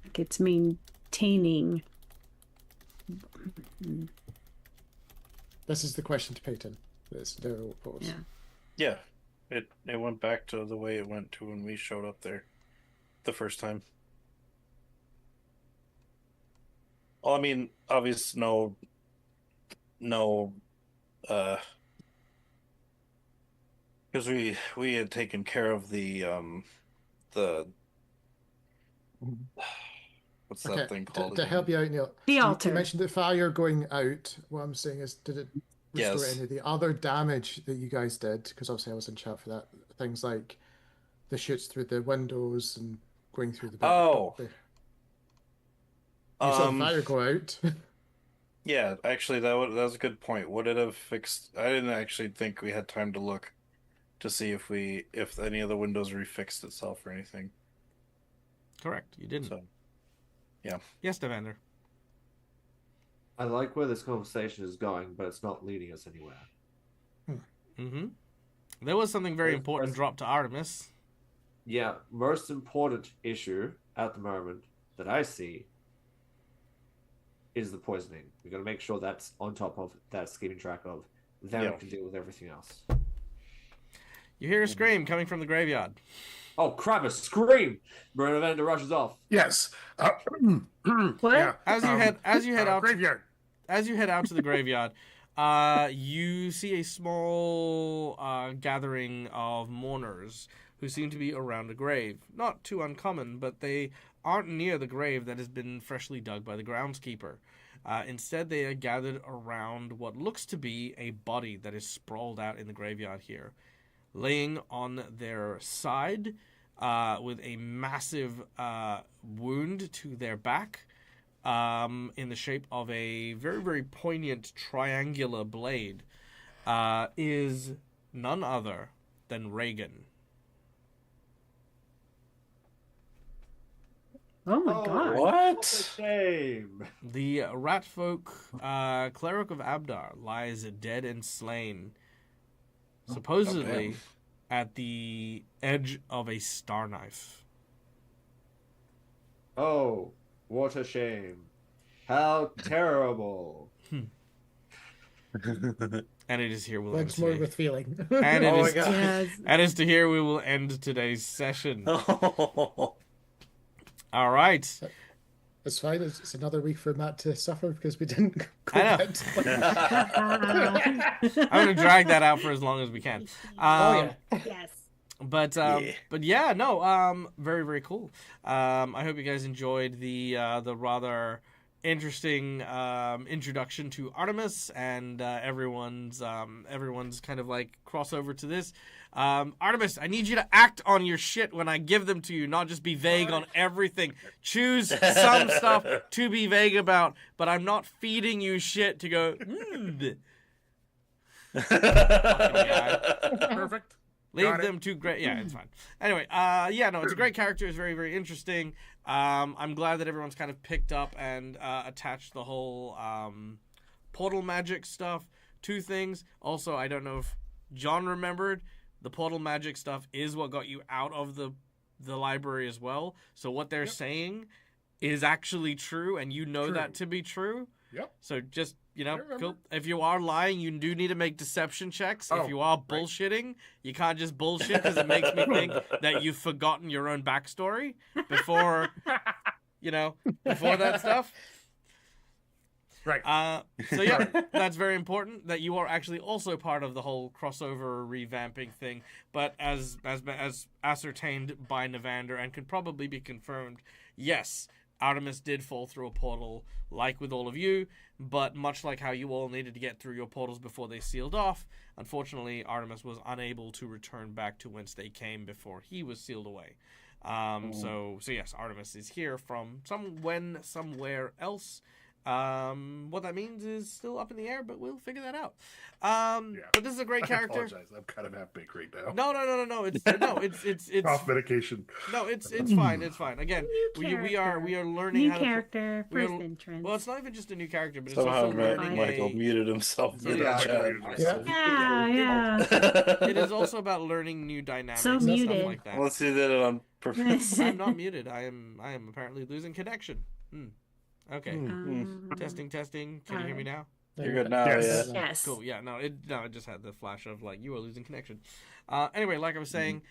Like it's maintaining. This is the question to Peyton. This Daryl posed. Yeah. Yeah, it went back to the way it went to when we showed up there the first time. Well, I mean, obvious no, because we had taken care of the what's that thing called? To help you out, Neil. The altar. You mentioned the fire going out. What I'm saying is, did it restore Yes. any of the other damage that you guys did? Because obviously I was in chat for that. Things like the shoots through the windows and going through the back. Oh. You saw the fire go out. Yeah, actually, that was a good point. Would it have fixed? I didn't actually think we had time to look to see if any of the windows refixed itself or anything. Correct. You didn't. So, yeah. Yes, Devander. I like where this conversation is going, but it's not leading us anywhere. Mm-hmm. There was something very Yes, important yes. dropped to Artemis. Yeah, most important issue at the moment that I see is the poisoning. We got to make sure that's on top of that keeping track of. Then Yeah. we can deal with everything else. You hear a scream coming from the graveyard. Oh crap! A scream! Bruno Vander rushes off. Yes. What? Yeah. As you head out graveyard. As you head out to the graveyard, you see a small gathering of mourners who seem to be around a grave. Not too uncommon, but they aren't near the grave that has been freshly dug by the groundskeeper. Instead, they are gathered around what looks to be a body that is sprawled out in the graveyard here, laying on their side with a massive wound to their back. In the shape of a very, very poignant triangular blade, is none other than Reagan. Oh my god. What a shame! The ratfolk cleric of Abdar lies dead and slain, supposedly at the edge of a star knife. Oh, what a shame! How terrible! And it is here we'll end Once more today. with feeling. And it Oh is my God. Yes. and is to here we will end today's session. Oh. All right. It's fine. It's another week for Matt to suffer because we didn't go I know. get I'm gonna drag that out for as long as we can. Oh, Yes. But yeah, no, very, very cool. I hope you guys enjoyed the rather interesting introduction to Artemis and everyone's kind of like crossover to this. Artemis, I need you to act on your shit when I give them to you, not just be vague on everything. Choose some stuff to be vague about, but I'm not feeding you shit to go. Fucking guy. Perfect. Leave Got it. them to great. Yeah, it's fine. Anyway, yeah, no, it's a great character. It's very, very interesting. I'm glad that everyone's kind of picked up and attached the whole portal magic stuff to things. Also, I don't know if John remembered, the portal magic stuff is what got you out of the library as well. So what they're saying is actually true, and you know True. that to be true. Yep. So just, I remember. cool. If you are lying, you do need to make deception checks. Oh, if you are right. bullshitting, you can't just bullshit because it makes me think that you've forgotten your own backstory before, before that stuff. Right. So yeah, that's very important that you are actually also part of the whole crossover revamping thing. But as ascertained by Navander and could probably be confirmed, yes, Artemis did fall through a portal, like with all of you. But much like how you all needed to get through your portals before they sealed off, unfortunately, Artemis was unable to return back to whence they came before he was sealed away. So yes, Artemis is here from somewhere else. What that means is still up in the air, but we'll figure that out. But this is a great character. I apologize. I'm kind of half baked right now. No. It's Cough medication. No, it's fine. It's fine. Again, we are learning New how character, we are- first entrance. Well, it's not even just a new character, but it's Somehow also learning Michael a. muted himself in the Yeah. chat. yeah. It is also about learning new dynamics So and muted. stuff like that. Unless you did it on purpose. I'm not muted. I am apparently losing connection. Okay. Testing. Can you hear me now? You're good now, Yes. yeah. Yes. Cool. Yeah. No, it just had the flash of like you are losing connection. Anyway, like I was saying,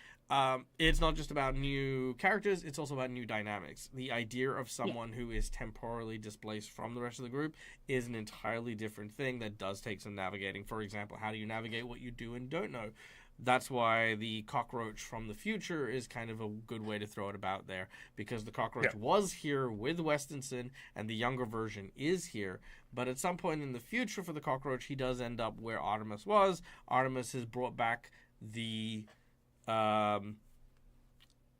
it's not just about new characters; it's also about new dynamics. The idea of someone who is temporarily displaced from the rest of the group is an entirely different thing that does take some navigating. For example, how do you navigate what you do and don't know? That's why the cockroach from the future is kind of a good way to throw it about there, because the cockroach was here with Westinson and the younger version is here, but at some point in the future for the cockroach, he does end up where Artemis was. Artemis has brought back the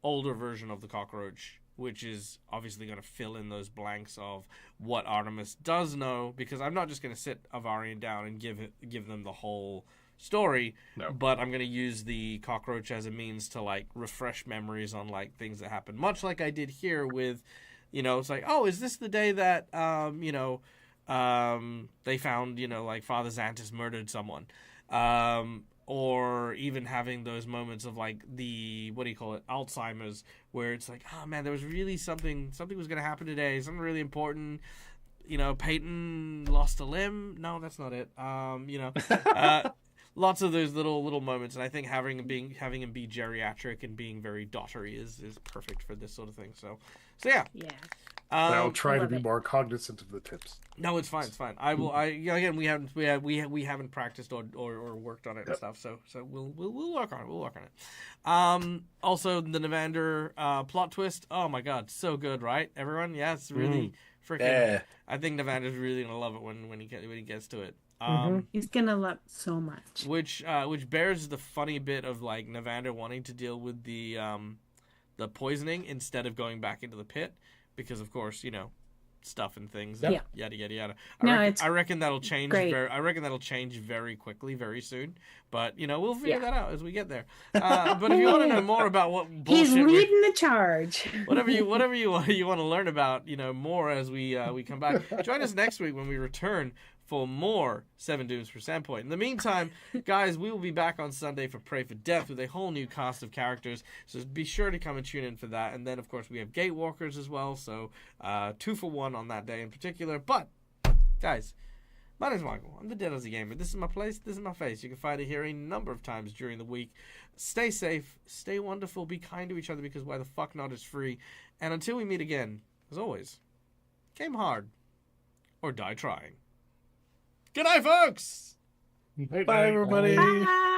older version of the cockroach, which is obviously going to fill in those blanks of what Artemis does know, because I'm not just going to sit Avarian down and give them the whole story, but I'm going to use the cockroach as a means to like refresh memories on like things that happened, much like I did here with, it's like, oh, is this the day that they found, like Father Xantus murdered someone, or even having those moments of like the, what do you call it, Alzheimer's, where it's like, oh man, there was really something was going to happen today, something really important. Peyton lost a limb. No, that's not it. Lots of those little moments, and I think having him be geriatric and being very daughtery is perfect for this sort of thing. So yeah. Yeah. I'll try to love be it. more cognizant of the tips. No, it's fine. It's fine. I will. Again, we haven't practiced or worked on it and stuff. So we'll work on it. We'll work on it. Also, the Navander plot twist. Oh my god, so good, right? Everyone, yeah, it's really freaking. Yeah. I think Navander's really gonna love it when he gets to it. He's gonna love so much. Which bears the funny bit of like Navander wanting to deal with the poisoning instead of going back into the pit, because of course stuff and things, and yada. I reckon that'll change. I reckon that'll change very quickly, very soon. But we'll figure that out as we get there. But if you want to know more about what bullshit He's leading the charge. whatever you want to learn about, more as we come back. Join us next week when we return for more 7 Dooms for Sandpoint. In the meantime, guys, we will be back on Sunday for Pray for Death with a whole new cast of characters, so be sure to come and tune in for that. And then, of course, we have Gatewalkers as well, so 2 for 1 on that day in particular. But, guys, my name's Michael. I'm the Dead Aussie Gamer. This is my place. This is my face. You can find it here a number of times during the week. Stay safe. Stay wonderful. Be kind to each other, because why the fuck not is free. And until we meet again, as always, game hard or die trying. Good night, folks! Bye, everybody. Bye.